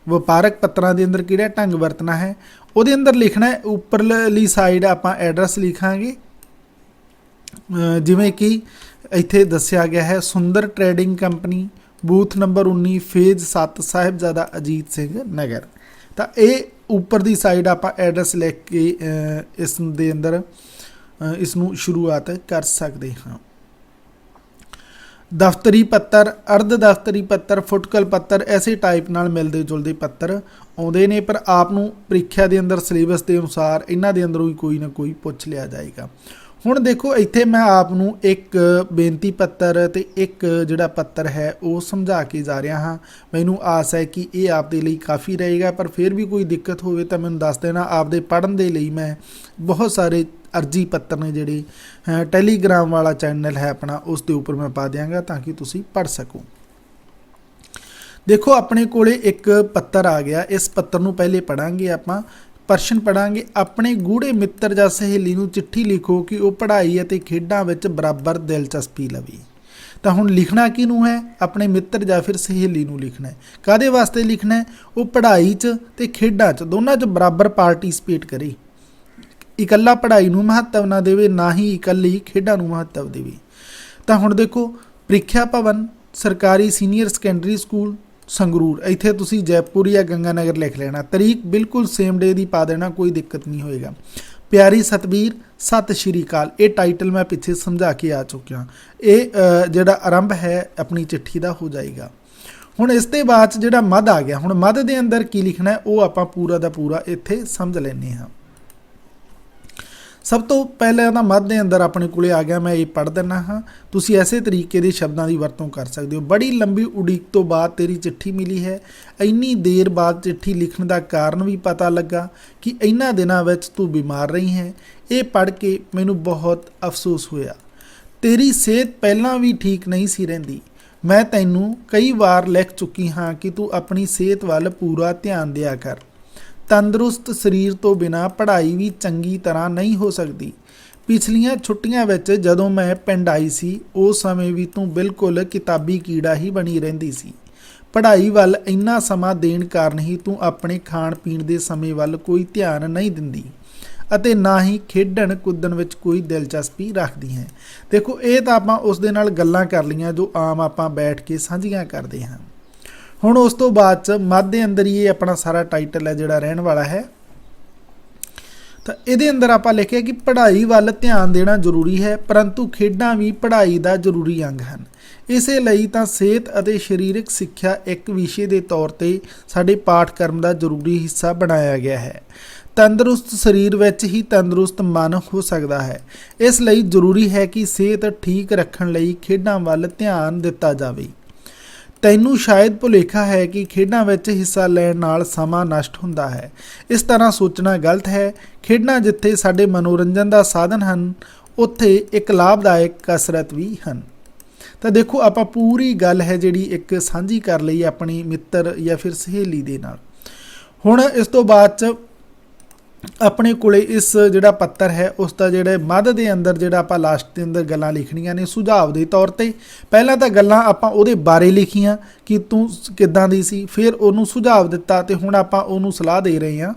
ਵਪਾਰਕ ਪੱਤਰਾਂ ਦੇ ਅੰਦਰ ਕਿਹੜਾ ਢੰਗ ਵਰਤਣਾ ਹੈ, ਉਹਦੇ ਅੰਦਰ ਲਿਖਣਾ ਹੈ ਉੱਪਰਲੀ ਸਾਈਡ ਆਪਾਂ ਐਡਰੈਸ ਲਿਖਾਂਗੇ। ਜਿਵੇਂ ਕਿ ਇੱਥੇ ਦੱਸਿਆ ਗਿਆ ਹੈ Sundar trading company, booth number 19, phase 7, Sahibzada Ajit Singh Nagar. ਤਾਂ ਇਹ ਉੱਪਰ ਦੀ ਸਾਈਡ ਆਪਾਂ ਐਡਰੈਸ ਲਿਖ ਕੇ ਇਸ ਦੇ ਅੰਦਰ ਇਸ ਨੂੰ ਸ਼ੁਰੂਆਤ ਕਰ ਸਕਦੇ ਹਾਂ। ਦਫ਼ਤਰੀ ਪੱਤਰ, ਅਰਧ ਦਫ਼ਤਰੀ ਪੱਤਰ, ਫੁਟਕਲ ਪੱਤਰ, ਐਸੇ ਟਾਈਪ ਨਾਲ ਮਿਲਦੇ ਜੁਲਦੇ ਪੱਤਰ ਆਉਂਦੇ ਨੇ, ਪਰ ਆਪ ਨੂੰ ਪ੍ਰੀਖਿਆ ਦੇ ਅੰਦਰ ਸਿਲੇਬਸ ਦੇ ਅਨੁਸਾਰ ਇਹਨਾਂ ਦੇ ਅੰਦਰੋਂ ਹੀ ਕੋਈ ਨਾ ਕੋਈ ਪੁੱਛ ਲਿਆ ਜਾਏਗਾ। ਹੁਣ ਦੇਖੋ ਇੱਥੇ ਮੈਂ ਆਪ ਨੂੰ ਇੱਕ ਬੇਨਤੀ ਪੱਤਰ ਤੇ ਇੱਕ ਜਿਹੜਾ ਪੱਤਰ ਹੈ ਉਹ ਸਮਝਾ ਕੇ ਜਾ ਰਿਹਾ ਹਾਂ। ਮੈਨੂੰ ਆਸ ਹੈ ਕਿ ਇਹ ਆਪ ਦੇ ਲਈ ਕਾਫੀ ਰਹੇਗਾ, ਪਰ ਫਿਰ ਵੀ ਕੋਈ ਦਿੱਕਤ ਹੋਵੇ ਤਾਂ ਮੈਨੂੰ ਦੱਸ ਦੇਣਾ। ਆਪਦੇ ਪੜ੍ਹਨ ਦੇ ਲਈ ਮੈਂ ਬਹੁਤ ਸਾਰੇ ਅਰਜੀ ਪੱਤਰ ਨੇ ਜਿਹੜੇ ਟੈਲੀਗ੍ਰਾਮ ਵਾਲਾ ਚੈਨਲ ਹੈ ਆਪਣਾ, ਉਸ ਦੇ ਉੱਪਰ ਮੈਂ ਪਾ ਦਿਆਂਗਾ ਤਾਂ ਕਿ ਤੁਸੀਂ ਪੜ੍ਹ ਸਕੋ। ਦੇਖੋ ਆਪਣੇ ਕੋਲੇ ਇੱਕ ਪੱਤਰ ਆ ਗਿਆ, ਇਸ ਪੱਤਰ ਨੂੰ ਪਹਿਲੇ ਪੜ੍ਹਾਂਗੇ ਆਪਾਂ। ਪ੍ਰਸ਼ਨ ਪੜਾਂਗੇ, ਆਪਣੇ ਗੂੜੇ ਮਿੱਤਰ ਜਾਂ ਸਹੇਲੀ ਨੂੰ ਚਿੱਠੀ ਲਿਖੋ ਕਿ ਉਹ ਪੜ੍ਹਾਈ ਅਤੇ ਖੇਡਾਂ ਵਿੱਚ ਬਰਾਬਰ ਦਿਲਚਸਪੀ ਲਵੇ। ਤਾਂ ਹੁਣ ਲਿਖਣਾ ਕਿਹਨੂੰ ਹੈ, ਆਪਣੇ ਮਿੱਤਰ ਜਾਂ ਫਿਰ ਸਹੇਲੀ ਨੂੰ ਲਿਖਣਾ ਹੈ। ਕਾਹਦੇ ਵਾਸਤੇ ਲਿਖਣਾ ਹੈ, ਉਹ ਪੜ੍ਹਾਈ 'ਚ ਤੇ ਖੇਡਾਂ 'ਚ ਦੋਨਾਂ 'ਚ ਬਰਾਬਰ ਪਾਰਟੀਸਪੇਟ ਕਰੇ। ਇਕੱਲਾ ਪੜ੍ਹਾਈ ਨੂੰ ਮਹੱਤਵ ਨਾ ਦੇਵੇ, ਨਾ ਹੀ ਇਕੱਲੀ ਖੇਡਾਂ ਨੂੰ ਮਹੱਤਵ ਦੇਵੇ। ਤਾਂ ਹੁਣ ਦੇਖੋ ਪ੍ਰੀਖਿਆ ਭਵਨ ਸਰਕਾਰੀ ਸੀਨੀਅਰ ਸੈਕੰਡਰੀ ਸਕੂਲ ਸੰਗਰੂਰ, ਇੱਥੇ ਤੁਸੀਂ ਜੈਪੁਰ ਜਾਂ ਗੰਗਾਨਗਰ ਲਿਖ ਲੈਣਾ। ਤਰੀਕ ਬਿਲਕੁਲ ਸੇਮ ਡੇ ਦੀ ਪਾ ਦੇਣਾ, ਕੋਈ ਦਿੱਕਤ ਨਹੀਂ ਹੋਏਗਾ। ਪਿਆਰੀ ਸਤਬੀਰ, ਸਤਿ ਸ਼੍ਰੀ ਅਕਾਲ, ਇਹ ਟਾਈਟਲ ਮੈਂ ਪਿੱਛੇ ਸਮਝਾ ਕੇ ਆ ਚੁੱਕਿਆ। ਇਹ ਜਿਹੜਾ ਆਰੰਭ ਹੈ ਆਪਣੀ ਚਿੱਠੀ ਦਾ ਹੋ ਜਾਏਗਾ। ਹੁਣ ਇਸ ਦੇ ਬਾਅਦ ਜਿਹੜਾ ਮੱਧ ਆ ਗਿਆ, ਹੁਣ ਮੱਧ ਦੇ ਅੰਦਰ ਕੀ ਲਿਖਣਾ ਹੈ ਉਹ ਆਪਾਂ ਪੂਰਾ ਦਾ ਪੂਰਾ ਇੱਥੇ ਸਮਝ ਲੈਂਦੇ ਹਾਂ। ਸਭ ਤੋਂ ਪਹਿਲਾਂ ਤਾਂ ਮੱਧ ਦੇ ਅੰਦਰ ਆਪਣੇ ਕੋਲੇ ਆ ਗਿਆ, ਮੈਂ ਇਹ ਪੜ੍ਹ ਦਿੰਦਾ ਹਾਂ। ਤੁਸੀਂ ਐਸੇ ਤਰੀਕੇ ਦੇ ਸ਼ਬਦਾਂ ਦੀ ਵਰਤੋਂ ਕਰ ਸਕਦੇ ਹੋ। ਬੜੀ ਲੰਬੀ ਉਡੀਕ ਤੋਂ ਬਾਅਦ ਤੇਰੀ ਚਿੱਠੀ ਮਿਲੀ ਹੈ। ਇੰਨੀ ਦੇਰ ਬਾਅਦ ਚਿੱਠੀ ਲਿਖਣ ਦਾ ਕਾਰਨ ਵੀ ਪਤਾ ਲੱਗਾ ਕਿ ਇਹਨਾਂ ਦਿਨਾਂ ਵਿੱਚ ਤੂੰ ਬਿਮਾਰ ਰਹੀ ਹੈ। ਇਹ ਪੜ੍ਹ ਕੇ ਮੈਨੂੰ ਬਹੁਤ ਅਫਸੋਸ ਹੋਇਆ। ਤੇਰੀ ਸਿਹਤ ਪਹਿਲਾਂ ਵੀ ਠੀਕ ਨਹੀਂ ਸੀ ਰਹਿੰਦੀ। ਮੈਂ ਤੈਨੂੰ ਕਈ ਵਾਰ ਲਿਖ ਚੁੱਕੀ ਹਾਂ ਕਿ ਤੂੰ ਆਪਣੀ ਸਿਹਤ ਵੱਲ ਪੂਰਾ ਧਿਆਨ ਦਿਆ ਕਰ। ਤੰਦਰੁਸਤ ਸਰੀਰ ਤੋਂ ਬਿਨਾਂ ਪੜ੍ਹਾਈ ਵੀ ਚੰਗੀ ਤਰ੍ਹਾਂ ਨਹੀਂ ਹੋ ਸਕਦੀ। ਪਿਛਲੀਆਂ ਛੁੱਟੀਆਂ ਵਿੱਚ ਜਦੋਂ ਮੈਂ ਪਿੰਡ ਆਈ ਸੀ ਉਸ ਸਮੇਂ ਵੀ ਤੂੰ ਬਿਲਕੁਲ ਕਿਤਾਬੀ ਕੀੜਾ ਹੀ ਬਣੀ ਰਹਿੰਦੀ ਸੀ। ਪੜ੍ਹਾਈ ਵੱਲ ਇੰਨਾ ਸਮਾਂ ਦੇਣ ਕਾਰਨ ਹੀ ਤੂੰ ਆਪਣੇ ਖਾਣ ਪੀਣ ਦੇ ਸਮੇਂ ਵੱਲ ਕੋਈ ਧਿਆਨ ਨਹੀਂ ਦਿੰਦੀ ਅਤੇ ਨਾ ਹੀ ਖੇਡਣ ਕੁੱਦਣ ਵਿੱਚ ਕੋਈ ਦਿਲਚਸਪੀ ਰੱਖਦੀ ਹੈ। ਦੇਖੋ, ਇਹ ਤਾਂ ਆਪਾਂ ਉਸ ਦੇ ਨਾਲ ਗੱਲਾਂ ਕਰ ਲਈਆਂ ਜੋ ਆਮ ਆਪਾਂ ਬੈਠ ਕੇ ਸਾਂਝੀਆਂ ਕਰਦੇ ਹਾਂ। ਹੁਣ ਉਸ ਤੋਂ ਬਾਅਦ 'ਚ ਮੱਧ ਦੇ ਅੰਦਰ ਹੀ ਇਹ ਆਪਣਾ ਸਾਰਾ ਟਾਈਟਲ ਹੈ ਜਿਹੜਾ ਰਹਿਣ ਵਾਲਾ ਹੈ। ਤਾਂ ਇਹਦੇ ਅੰਦਰ ਆਪਾਂ ਲਿਖਿਆ ਕਿ ਪੜ੍ਹਾਈ ਵੱਲ ਧਿਆਨ ਦੇਣਾ ਜ਼ਰੂਰੀ ਹੈ, ਪਰੰਤੂ ਖੇਡਾਂ ਵੀ ਪੜ੍ਹਾਈ ਦਾ ਜ਼ਰੂਰੀ ਅੰਗ ਹਨ। ਇਸੇ ਲਈ ਤਾਂ ਸਿਹਤ ਅਤੇ ਸਰੀਰਕ ਸਿੱਖਿਆ ਇੱਕ ਵਿਸ਼ੇ ਦੇ ਤੌਰ 'ਤੇ ਸਾਡੇ ਪਾਠਕ੍ਰਮ ਦਾ ਜ਼ਰੂਰੀ ਹਿੱਸਾ ਬਣਾਇਆ ਗਿਆ ਹੈ। ਤੰਦਰੁਸਤ ਸਰੀਰ ਵਿੱਚ ਹੀ ਤੰਦਰੁਸਤ ਮਨ ਹੋ ਸਕਦਾ ਹੈ। ਇਸ ਲਈ ਜ਼ਰੂਰੀ ਹੈ ਕਿ ਸਿਹਤ ਠੀਕ ਰੱਖਣ ਲਈ ਖੇਡਾਂ ਵੱਲ ਧਿਆਨ ਦਿੱਤਾ ਜਾਵੇ। ਤੈਨੂੰ ਸ਼ਾਇਦ ਭੁਲੇਖਾ ਹੈ ਕਿ ਖੇਡਾਂ ਵਿੱਚ ਹਿੱਸਾ ਲੈਣ ਨਾਲ ਸਮਾਂ ਨਸ਼ਟ ਹੁੰਦਾ ਹੈ। ਇਸ ਤਰ੍ਹਾਂ ਸੋਚਣਾ ਗਲਤ ਹੈ। ਖੇਡਾਂ ਜਿੱਥੇ ਸਾਡੇ ਮਨੋਰੰਜਨ ਦਾ ਸਾਧਨ ਹਨ, ਉੱਥੇ ਇੱਕ ਲਾਭਦਾਇਕ ਕਸਰਤ ਵੀ ਹਨ। ਤਾਂ ਦੇਖੋ, ਆਪਾਂ ਪੂਰੀ ਗੱਲ ਹੈ ਜਿਹੜੀ ਇੱਕ ਸਾਂਝੀ ਕਰ ਲਈ ਆਪਣੀ ਮਿੱਤਰ ਜਾਂ ਫਿਰ ਸਹੇਲੀ ਦੇ ਨਾਲ। ਹੁਣ ਇਸ ਤੋਂ ਬਾਅਦ 'ਚ ਆਪਣੇ ਕੋਲੇ ਇਸ ਜਿਹੜਾ ਪੱਤਰ ਹੈ ਉਸ ਦਾ ਜਿਹੜੇ ਮੱਧ ਦੇ ਅੰਦਰ ਜਿਹੜਾ ਆਪਾਂ ਲਾਸਟ ਦੇ ਅੰਦਰ ਗੱਲਾਂ ਲਿਖਣੀਆਂ ਨੇ ਸੁਝਾਵ ਦੇ ਤੌਰ 'ਤੇ। ਪਹਿਲਾਂ ਤਾਂ ਗੱਲਾਂ ਆਪਾਂ ਉਹਦੇ ਬਾਰੇ ਲਿਖੀਆਂ ਕਿ ਤੂੰ ਕਿੱਦਾਂ ਦੀ ਸੀ, ਫਿਰ ਉਹਨੂੰ ਸੁਝਾਵ ਦਿੱਤਾ ਅਤੇ ਹੁਣ ਆਪਾਂ ਉਹਨੂੰ ਸਲਾਹ ਦੇ ਰਹੇ ਹਾਂ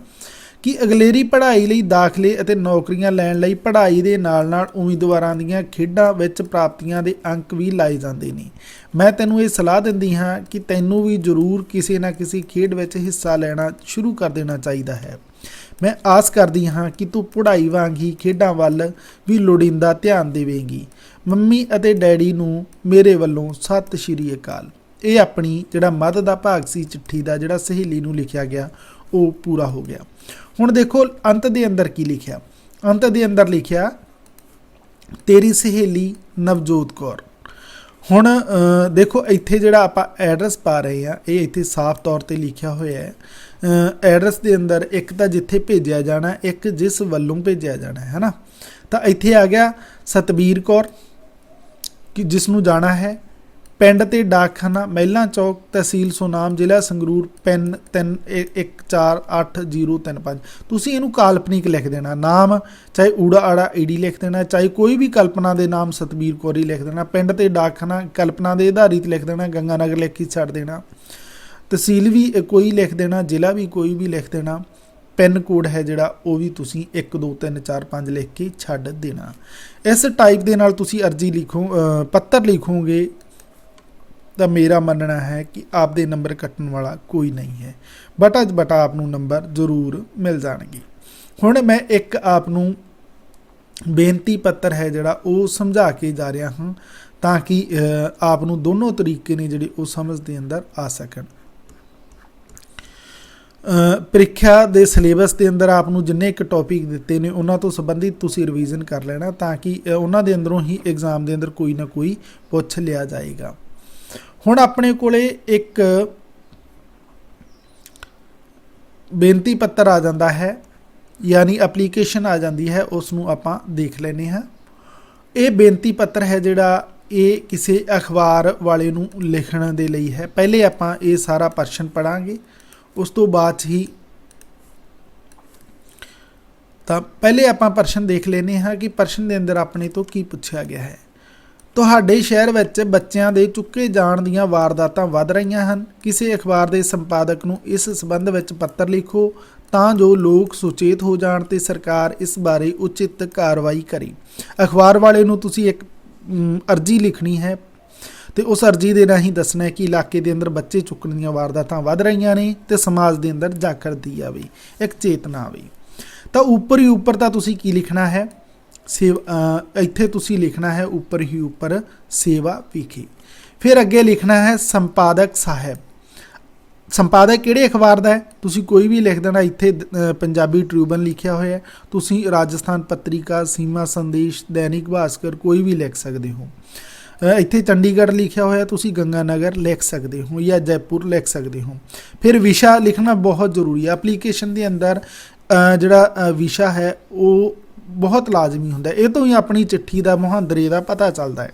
ਕਿ ਅਗਲੇਰੀ ਪੜ੍ਹਾਈ ਲਈ ਦਾਖਲੇ ਅਤੇ ਨੌਕਰੀਆਂ ਲੈਣ ਲਈ ਪੜ੍ਹਾਈ ਦੇ ਨਾਲ ਨਾਲ ਉਮੀਦਵਾਰਾਂ ਦੀਆਂ ਖੇਡਾਂ ਵਿੱਚ ਪ੍ਰਾਪਤੀਆਂ ਦੇ ਅੰਕ ਵੀ ਲਾਏ ਜਾਂਦੇ ਨੇ। ਮੈਂ ਤੈਨੂੰ ਇਹ ਸਲਾਹ ਦਿੰਦੀ ਹਾਂ ਕਿ ਤੈਨੂੰ ਵੀ ਜ਼ਰੂਰ ਕਿਸੇ ਨਾ ਕਿਸੇ ਖੇਡ ਵਿੱਚ ਹਿੱਸਾ ਲੈਣਾ ਸ਼ੁਰੂ ਕਰ ਦੇਣਾ ਚਾਹੀਦਾ ਹੈ। ਮੈਂ ਆਸ ਕਰਦੀ ਹਾਂ ਕਿ ਤੂੰ ਪੜ੍ਹਾਈ ਵਾਂਗ ਹੀ ਖੇਡਾਂ ਵੱਲ ਵੀ ਲੋੜੀਂਦਾ ਧਿਆਨ ਦੇਵੇਂਗੀ। ਮੰਮੀ ਅਤੇ ਡੈਡੀ ਨੂੰ ਮੇਰੇ ਵੱਲੋਂ ਸਤਿ ਸ਼੍ਰੀ ਅਕਾਲ। ਇਹ ਆਪਣੀ ਜਿਹੜਾ ਮੱਧ ਦਾ ਭਾਗ ਸੀ ਚਿੱਠੀ ਦਾ, ਜਿਹੜਾ ਸਹੇਲੀ ਨੂੰ ਲਿਖਿਆ ਗਿਆ, ਉਹ ਪੂਰਾ ਹੋ ਗਿਆ। ਹੁਣ ਦੇਖੋ ਅੰਤ ਦੇ ਅੰਦਰ ਕੀ ਲਿਖਿਆ। ਅੰਤ ਦੇ ਅੰਦਰ ਲਿਖਿਆ, ਤੇਰੀ ਸਹੇਲੀ ਨਵਜੋਤ ਕੌਰ। ਹੁਣ ਦੇਖੋ, ਇੱਥੇ ਜਿਹੜਾ ਆਪਾਂ ਐਡਰੈਸ ਪਾ ਰਹੇ ਹਾਂ ਇਹ ਇੱਥੇ ਸਾਫ਼ ਤੌਰ 'ਤੇ ਲਿਖਿਆ ਹੋਇਆ ਹੈ। ਐਡਰੈਸ ਦੇ ਅੰਦਰ ਇੱਕ ਤਾਂ ਜਿੱਥੇ ਭੇਜਿਆ ਜਾਣਾ, ਇੱਕ ਜਿਸ ਵੱਲੋਂ ਭੇਜਿਆ ਜਾਣਾ ਹੈ ਨਾ। ਤਾਂ ਇੱਥੇ ਆ ਗਿਆ ਸਤਬੀਰ ਕੌਰ ਕਿ ਜਿਸ ਨੂੰ ਜਾਣਾ ਹੈ। ਪਿੰਡ ਤੇ ਡਾਕਖਾਨਾ ਮਹਿਲਾਂ ਚੌਕ, ਤਹਿਸੀਲ ਸੁਨਾਮ, ਜ਼ਿਲ੍ਹਾ ਸੰਗਰੂਰ, PIN 31488035। ਤੁਸੀਂ ਇਹਨੂੰ ਕਾਲਪਨਿਕ ਲਿਖ ਦੇਣਾ, ਨਾਮ ਚਾਹੇ ਊੜਾ ਆੜਾ ਈਡੀ ਲਿਖ ਦੇਣਾ, ਚਾਹੇ ਕੋਈ ਵੀ ਕਲਪਨਾ ਦੇ ਨਾਮ ਸਤਬੀਰ ਕੌਰ ਹੀ ਲਿਖ ਦੇਣਾ। ਪਿੰਡ ਤੇ ਡਾਕਖਾਨਾ ਕਲਪਨਾ ਦੇ ਆਧਾਰਿਤ ਲਿਖ ਦੇਣਾ, ਗੰਗਾ ਨਗਰ ਲਿਖ ਕੇ ਛੱਡ ਦੇਣਾ। ਤਹਿਸੀਲ ਵੀ ਕੋਈ ਲਿਖ ਦੇਣਾ, ਜ਼ਿਲ੍ਹਾ ਵੀ ਕੋਈ ਵੀ ਲਿਖ ਦੇਣਾ। ਪਿੰਨ ਕੋਡ ਹੈ ਜਿਹੜਾ ਉਹ ਵੀ ਤੁਸੀਂ 1 2 3 4 5 ਲਿਖ ਕੇ ਛੱਡ ਦੇਣਾ। ਇਸ ਟਾਈਪ ਦੇ ਨਾਲ ਤੁਸੀਂ ਅਰਜੀ ਪੱਤਰ ਲਿਖੋਗੇ ਤਾਂ ਮੇਰਾ ਮੰਨਣਾ ਹੈ ਕਿ ਆਪਦੇ ਨੰਬਰ ਕੱਟਣ ਵਾਲਾ ਕੋਈ ਨਹੀਂ ਹੈ। ਬਟਾ ਆਪ ਨੂੰ ਨੰਬਰ ਜ਼ਰੂਰ ਮਿਲ ਜਾਣਗੇ। ਹੁਣ ਮੈਂ ਇੱਕ ਆਪ ਨੂੰ ਬੇਨਤੀ ਪੱਤਰ ਹੈ ਜਿਹੜਾ ਉਹ ਸਮਝਾ ਕੇ ਜਾ ਰਿਹਾ ਹਾਂ ਤਾਂ ਕਿ ਆਪ ਨੂੰ ਦੋਨੋਂ ਤਰੀਕੇ ਨੇ ਜਿਹੜੇ ਉਹ ਸਮਝ ਦੇ ਅੰਦਰ ਆ ਸਕਣ। ਪ੍ਰੀਖਿਆ ਦੇ ਸਿਲੇਬਸ ਦੇ ਅੰਦਰ ਆਪ ਨੂੰ ਜਿੰਨੇ ਇੱਕ ਟੌਪਿਕ ਦਿੱਤੇ ਨੇ ਉਹਨਾਂ ਤੋਂ ਸੰਬੰਧਿਤ ਤੁਸੀਂ ਰਿਵੀਜ਼ਨ ਕਰ ਲੈਣਾ ਤਾਂ ਕਿ ਉਹਨਾਂ ਦੇ ਅੰਦਰੋਂ ਹੀ ਐਗਜ਼ਾਮ ਦੇ ਅੰਦਰ ਕੋਈ ਨਾ ਕੋਈ ਪੁੱਛ ਲਿਆ ਜਾਏਗਾ। ਹੁਣ ਆਪਣੇ ਕੋਲੇ ਇੱਕ ਬੇਨਤੀ ਪੱਤਰ ਆ ਜਾਂਦਾ ਹੈ, ਯਾਨੀ ਐਪਲੀਕੇਸ਼ਨ ਆ ਜਾਂਦੀ ਹੈ, ਉਸ ਨੂੰ ਆਪਾਂ ਦੇਖ ਲੈਂਦੇ ਹਾਂ। ਇਹ ਬੇਨਤੀ ਪੱਤਰ ਹੈ ਜਿਹੜਾ ਇਹ ਕਿਸੇ ਅਖਬਾਰ ਵਾਲੇ ਨੂੰ ਲਿਖਣ ਦੇ ਲਈ ਹੈ। ਪਹਿਲੇ ਆਪਾਂ ਇਹ ਸਾਰਾ ਪ੍ਰਸ਼ਨ ਪੜਾਂਗੇ, ਉਸ ਤੋਂ ਬਾਅਦ ਹੀ ਤਾਂ ਪਹਿਲੇ ਆਪਾਂ ਪ੍ਰਸ਼ਨ ਦੇਖ ਲੈਂਦੇ ਹਾਂ ਕਿ ਪ੍ਰਸ਼ਨ ਦੇ ਅੰਦਰ ਆਪਣੇ ਤੋਂ ਕੀ ਪੁੱਛਿਆ ਗਿਆ ਹੈ। ਤੁਹਾਡੇ ਸ਼ਹਿਰ ਵਿੱਚ ਬੱਚਿਆਂ ਦੇ ਚੁੱਕੇ ਜਾਣ ਦੀਆਂ ਵਾਰਦਾਤਾਂ ਵੱਧ ਰਹੀਆਂ ਹਨ। ਕਿਸੇ ਅਖਬਾਰ ਦੇ ਸੰਪਾਦਕ ਨੂੰ ਇਸ ਸੰਬੰਧ ਵਿੱਚ ਪੱਤਰ ਲਿਖੋ ਤਾਂ ਜੋ ਲੋਕ ਸੁਚੇਤ ਹੋ ਜਾਣ ਤੇ ਸਰਕਾਰ ਇਸ ਬਾਰੇ ਉਚਿਤ ਕਾਰਵਾਈ ਕਰੇ। ਅਖਬਾਰ ਵਾਲੇ ਨੂੰ ਤੁਸੀਂ ਇੱਕ ਅਰਜੀ ਲਿਖਣੀ ਹੈ ਤੇ ਉਸ ਅਰਜੀ ਦੇ ਰਾਹੀਂ ਦੱਸਣਾ ਹੈ ਕਿ ਇਲਾਕੇ ਦੇ ਅੰਦਰ ਬੱਚੇ ਚੁੱਕਣ ਦੀਆਂ ਵਾਰਦਾਤਾਂ ਵੱਧ ਰਹੀਆਂ ਨੇ ਤੇ ਸਮਾਜ ਦੇ ਅੰਦਰ ਜਾਗਰਤੀ ਆਵੇ, ਇੱਕ ਚੇਤਨਾ ਆਵੇ। ਤਾਂ ਉੱਪਰ ਹੀ ਉੱਪਰ ਤਾਂ ਤੁਸੀਂ ਕੀ ਲਿਖਣਾ ਹੈ, ਇੱਥੇ ਤੁਸੀਂ ਲਿਖਣਾ ਹੈ ਉੱਪਰ ਹੀ ਉੱਪਰ ਸੇਵਾ ਵਿਖੇ। ਫਿਰ ਅੱਗੇ ਲਿਖਣਾ ਹੈ ਸੰਪਾਦਕ ਸਾਹਿਬ। ਸੰਪਾਦਕ ਕਿਹੜੇ ਅਖਬਾਰ ਦਾ ਹੈ ਤੁਸੀਂ ਕੋਈ ਵੀ ਲਿਖ ਦੇਣਾ। ਇੱਥੇ ਪੰਜਾਬੀ ਟ੍ਰਿਬਿਊਨ ਲਿਖਿਆ ਹੋਇਆ, ਤੁਸੀਂ ਰਾਜਸਥਾਨ ਪੱਤਰਿਕਾ, ਸੀਮਾ ਸੰਦੇਸ਼, ਦੈਨਿਕ ਭਾਸਕਰ ਕੋਈ ਵੀ ਲਿਖ ਸਕਦੇ ਹੋ। ਇੱਥੇ ਚੰਡੀਗੜ੍ਹ ਲਿਖਿਆ ਹੋਇਆ, ਤੁਸੀਂ ਗੰਗਾ ਨਗਰ ਲਿਖ ਸਕਦੇ ਹੋ ਜਾਂ ਜੈਪੁਰ ਲਿਖ ਸਕਦੇ ਹੋ। ਫਿਰ ਵਿਸ਼ਾ ਲਿਖਣਾ ਬਹੁਤ ਜ਼ਰੂਰੀ ਹੈ। ਐਪਲੀਕੇਸ਼ਨ ਦੇ ਅੰਦਰ ਜਿਹੜਾ ਵਿਸ਼ਾ ਹੈ ਉਹ ਬਹੁਤ ਲਾਜ਼ਮੀ ਹੁੰਦਾ। ਇਹ ਤੋਂ ਹੀ ਆਪਣੀ ਚਿੱਠੀ ਦਾ ਮੁਹਾਂਦਰੇ ਦਾ ਪਤਾ ਚੱਲਦਾ ਹੈ।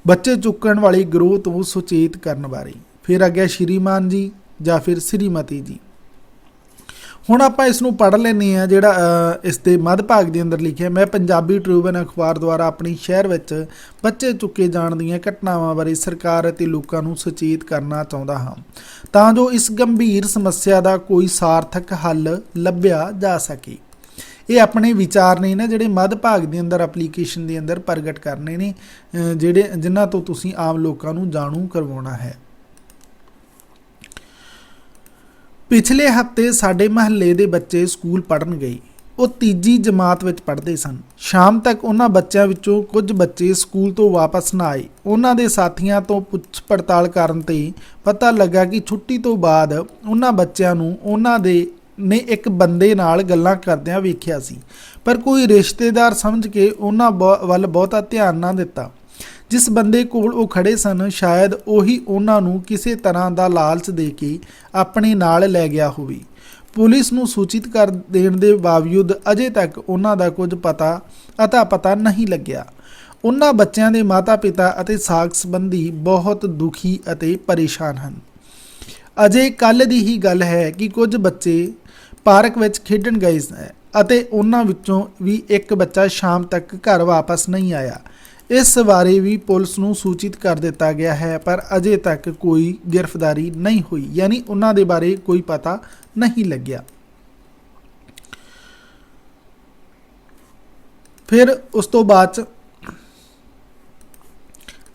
ਬੱਚੇ ਚੁੱਕਣ ਵਾਲੀ ਗਰੋਹ ਤੋਂ ਸੁਚੇਤ ਕਰਨ ਬਾਰੇ। ਫਿਰ ਅੱਗੇ ਸ਼੍ਰੀਮਾਨ ਜੀ ਜਾਂ ਫਿਰ ਸ਼੍ਰੀਮਤੀ ਜੀ। ਹੁਣ ਆਪਾਂ ਇਸ ਨੂੰ ਪੜ੍ਹ ਲੈਂਦੇ ਹਾਂ। ਜਿਹੜਾ ਇਸ ਦੇ ਮੱਧ ਭਾਗ ਦੇ ਅੰਦਰ ਲਿਖਿਆ, ਮੈਂ ਪੰਜਾਬੀ ਟ੍ਰਿਬਿਊਨ ਅਖਬਾਰ ਦੁਆਰਾ ਆਪਣੀ ਸ਼ਹਿਰ ਵਿੱਚ ਬੱਚੇ ਚੁੱਕੇ ਜਾਣ ਦੀਆਂ ਘਟਨਾਵਾਂ ਬਾਰੇ ਸਰਕਾਰ ਅਤੇ ਲੋਕਾਂ ਨੂੰ ਸੁਚੇਤ ਕਰਨਾ ਚਾਹੁੰਦਾ ਹਾਂ ਤਾਂ ਜੋ ਇਸ ਗੰਭੀਰ ਸਮੱਸਿਆ ਦਾ ਕੋਈ ਸਾਰਥਕ ਹੱਲ ਲੱਭਿਆ ਜਾ ਸਕੇ। ਇਹ ਆਪਣੇ ਵਿਚਾਰ ਨੇ ਨਾ ਜਿਹੜੇ ਮੱਧ ਭਾਗ ਦੇ ਅੰਦਰ ਐਪਲੀਕੇਸ਼ਨ ਦੇ ਅੰਦਰ ਪ੍ਰਗਟ ਕਰਨੇ ਨੇ, ਜਿਨ੍ਹਾਂ ਤੋਂ ਤੁਸੀਂ ਆਮ ਲੋਕਾਂ ਨੂੰ ਜਾਣੂ ਕਰਵਾਉਣਾ ਹੈ। ਪਿਛਲੇ ਹਫ਼ਤੇ ਸਾਡੇ ਮਹੱਲੇ ਦੇ ਬੱਚੇ ਸਕੂਲ ਪੜ੍ਹਨ ਗਏ। ਉਹ ਤੀਜੀ ਜਮਾਤ ਵਿੱਚ ਪੜ੍ਹਦੇ ਸਨ। ਸ਼ਾਮ ਤੱਕ ਉਹਨਾਂ ਬੱਚਿਆਂ ਵਿੱਚੋਂ ਕੁਝ ਬੱਚੇ ਸਕੂਲ ਤੋਂ ਵਾਪਸ ਨਾ ਆਏ। ਉਹਨਾਂ ਦੇ ਸਾਥੀਆਂ ਤੋਂ ਪੁੱਛ ਪੜਤਾਲ ਕਰਨ 'ਤੇ ਪਤਾ ਲੱਗਾ ਕਿ ਛੁੱਟੀ ਤੋਂ ਬਾਅਦ ਉਹਨਾਂ ਬੱਚਿਆਂ ਨੂੰ ਉਹਨਾਂ ਦੇ ਨੇ ਇੱਕ ਬੰਦੇ ਨਾਲ ਗੱਲਾਂ ਕਰਦਿਆਂ ਵੇਖਿਆ ਸੀ, ਪਰ ਕੋਈ ਰਿਸ਼ਤੇਦਾਰ ਸਮਝ ਕੇ ਉਹਨਾਂ ਵੱਲ ਬਹੁਤਾ ਧਿਆਨ ਨਾ ਦਿੱਤਾ। ਜਿਸ ਬੰਦੇ ਕੋਲ ਉਹ ਖੜੇ ਸਨ, ਸ਼ਾਇਦ ਉਹੀ ਉਹਨਾਂ ਨੂੰ ਕਿਸੇ ਤਰ੍ਹਾਂ ਦਾ ਲਾਲਚ ਦੇ ਕੇ ਆਪਣੇ ਨਾਲ ਲੈ ਗਿਆ ਹੋਵੇ। ਪੁਲਿਸ ਨੂੰ ਸੂਚਿਤ ਕਰ ਦੇਣ ਦੇ ਬਾਵਜੂਦ ਅਜੇ ਤੱਕ ਉਹਨਾਂ ਦਾ ਕੁਝ ਪਤਾ ਨਹੀਂ ਲੱਗਿਆ। ਉਹਨਾਂ ਬੱਚਿਆਂ ਦੇ ਮਾਤਾ-ਪਿਤਾ ਅਤੇ ਸਾਕ ਸੰਬੰਧੀ ਬਹੁਤ ਦੁਖੀ ਅਤੇ ਪਰੇਸ਼ਾਨ ਹਨ। ਅਜੇ ਕੱਲ੍ਹ ਦੀ ਹੀ ਗੱਲ ਹੈ ਕਿ ਕੁਝ ਬੱਚੇ ਪਾਰਕ ਵਿੱਚ ਖੇਡਣ ਗਏ ਅਤੇ ਉਹਨਾਂ ਵਿੱਚੋਂ ਵੀ ਇੱਕ ਬੱਚਾ ਸ਼ਾਮ ਤੱਕ ਘਰ ਵਾਪਸ ਨਹੀਂ ਆਇਆ। ਇਸ ਬਾਰੇ ਵੀ ਪੁਲਿਸ ਨੂੰ ਸੂਚਿਤ ਕਰ ਦਿੱਤਾ ਗਿਆ ਹੈ, ਪਰ ਅਜੇ ਤੱਕ ਕੋਈ ਗ੍ਰਿਫਤਾਰੀ ਨਹੀਂ ਹੋਈ, ਯਾਨੀ ਉਹਨਾਂ ਦੇ ਬਾਰੇ ਕੋਈ ਪਤਾ ਨਹੀਂ ਲੱਗਿਆ। ਫਿਰ ਉਸ ਤੋਂ ਬਾਅਦ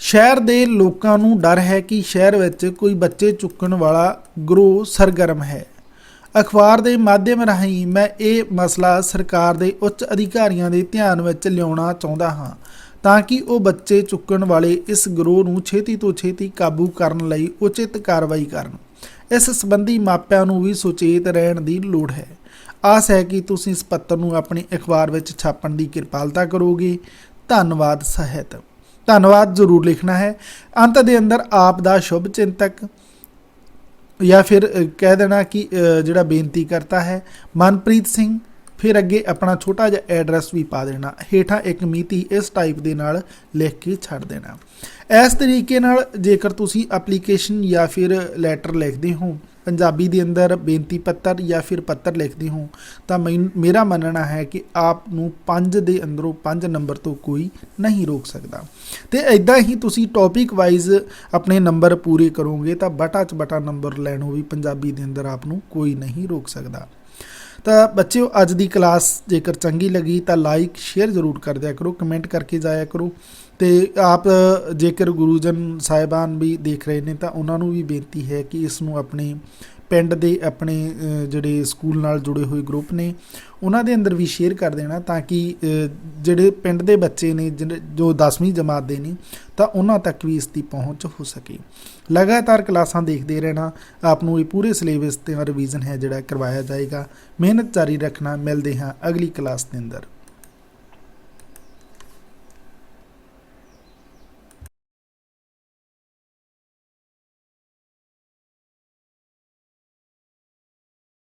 ਸ਼ਹਿਰ ਦੇ ਲੋਕਾਂ ਨੂੰ ਡਰ ਹੈ ਕਿ ਸ਼ਹਿਰ ਵਿੱਚ ਕੋਈ ਬੱਚੇ ਚੁੱਕਣ ਵਾਲਾ ਗਰੋਹ ਸਰਗਰਮ ਹੈ। ਅਖਬਾਰ ਦੇ ਮਾਧਿਅਮ ਰਾਹੀਂ ਮੈਂ ਇਹ ਮਸਲਾ ਸਰਕਾਰ ਦੇ ਉੱਚ ਅਧਿਕਾਰੀਆਂ ਦੇ ਧਿਆਨ ਵਿੱਚ ਲਿਆਉਣਾ ਚਾਹੁੰਦਾ ਹਾਂ ਤਾਂ ਕਿ ਉਹ ਬੱਚੇ ਚੁੱਕਣ ਵਾਲੇ ਇਸ ਗਰੋਹ ਨੂੰ ਛੇਤੀ ਤੋਂ ਛੇਤੀ ਕਾਬੂ ਕਰਨ ਲਈ ਉਚਿਤ ਕਾਰਵਾਈ ਕਰਨ। ਇਸ ਸੰਬੰਧੀ ਮਾਪਿਆਂ ਨੂੰ ਵੀ ਸੁਚੇਤ ਰਹਿਣ ਦੀ ਲੋੜ ਹੈ। ਆਸ ਹੈ ਕਿ ਤੁਸੀਂ ਇਸ ਪੱਤਰ ਨੂੰ ਆਪਣੀ ਅਖਬਾਰ ਵਿੱਚ ਛਾਪਣ ਦੀ ਕਿਰਪਾਲਤਾ ਕਰੋਗੇ। ਧੰਨਵਾਦ ਸਾਹਿਤ। ਧੰਨਵਾਦ ਜ਼ਰੂਰ ਲਿਖਣਾ ਹੈ। ਅੰਤ ਦੇ ਅੰਦਰ ਆਪ ਦਾ ਸ਼ੁਭ ਚਿੰਤਕ ਜਾਂ ਫਿਰ ਕਹਿ ਦੇਣਾ ਕਿ ਜਿਹੜਾ ਬੇਨਤੀ ਕਰਤਾ ਹੈ ਮਨਪ੍ਰੀਤ ਸਿੰਘ, ਫਿਰ ਅੱਗੇ ਆਪਣਾ ਛੋਟਾ ਜਿਹਾ ਐਡਰੈਸ ਵੀ ਪਾ ਦੇਣਾ। ਹੇਠਾਂ ਇੱਕ ਮਿਤੀ ਇਸ ਟਾਈਪ ਦੇ ਨਾਲ ਲਿਖ ਕੇ ਛੱਡ ਦੇਣਾ। ਇਸ ਤਰੀਕੇ ਨਾਲ ਜੇਕਰ ਤੁਸੀਂ ਐਪਲੀਕੇਸ਼ਨ ਜਾਂ ਫਿਰ ਲੈਟਰ ਲਿਖਦੇ ਹੋ, ਪੰਜਾਬੀ ਦੇ ਅੰਦਰ ਬੇਨਤੀ ਪੱਤਰ ਜਾਂ ਫਿਰ ਪੱਤਰ ਲਿਖਦੇ ਹੋ, ਤਾਂ ਮੇਰਾ ਮੰਨਣਾ ਹੈ ਕਿ ਆਪ ਨੂੰ 5 ਦੇ ਅੰਦਰੋਂ 5 ਨੰਬਰ ਤੋਂ ਕੋਈ ਨਹੀਂ ਰੋਕ ਸਕਦਾ। ਅਤੇ ਇੱਦਾਂ ਹੀ ਤੁਸੀਂ ਟੌਪਿਕ ਵਾਈਜ਼ ਆਪਣੇ ਨੰਬਰ ਪੂਰੇ ਕਰੋਗੇ ਤਾਂ ਬਟਾ 'ਚ ਬਟਾ ਨੰਬਰ ਲੈਣੋਂ ਵੀ ਪੰਜਾਬੀ ਦੇ ਅੰਦਰ ਆਪ ਨੂੰ ਕੋਈ ਨਹੀਂ ਰੋਕ ਸਕਦਾ। ਤਾਂ ਬੱਚਿਓ, ਅੱਜ ਦੀ ਕਲਾਸ ਜੇਕਰ ਚੰਗੀ ਲੱਗੀ ਤਾਂ ਲਾਈਕ ਸ਼ੇਅਰ ਜ਼ਰੂਰ ਕਰ ਦਿਆ ਕਰੋ, ਕਮੈਂਟ ਕਰਕੇ ਜਾਇਆ ਕਰੋ। ਅਤੇ ਆਪ ਜੇਕਰ ਗੁਰੂਜਨ ਸਾਹਿਬਾਨ ਵੀ ਦੇਖ ਰਹੇ ਨੇ ਤਾਂ ਉਹਨਾਂ ਨੂੰ ਵੀ ਬੇਨਤੀ ਹੈ ਕਿ ਇਸ ਨੂੰ ਆਪਣੇ ਪਿੰਡ ਦੇ ਆਪਣੇ ਜਿਹੜੇ ਸਕੂਲ ਨਾਲ ਜੁੜੇ ਹੋਏ ਗਰੁੱਪ ਨੇ ਉਹਨਾਂ ਦੇ ਅੰਦਰ ਵੀ ਸ਼ੇਅਰ ਕਰ ਦੇਣਾ ਤਾਂ ਕਿ ਜਿਹੜੇ ਪਿੰਡ ਦੇ ਬੱਚੇ ਨੇ ਜੋ 10ਵੀਂ ਜਮਾਤ ਦੇ ਨੇ ਤਾਂ ਉਹਨਾਂ ਤੱਕ ਵੀ ਇਸ ਦੀ ਪਹੁੰਚ ਹੋ ਸਕੇ। ਲਗਾਤਾਰ ਕਲਾਸਾਂ ਦੇਖਦੇ ਰਹਿਣਾ। ਆਪ ਨੂੰ ਇਹ ਪੂਰੇ ਸਿਲੇਬਸ 'ਤੇ ਰਿਵੀਜ਼ਨ ਹੈ ਜਿਹੜਾ ਕਰਵਾਇਆ ਜਾਏਗਾ। ਮਿਹਨਤ ਜਾਰੀ ਰੱਖਣਾ। ਮਿਲਦੇ ਹਾਂ ਅਗਲੀ ਕਲਾਸ ਦੇ ਅੰਦਰ।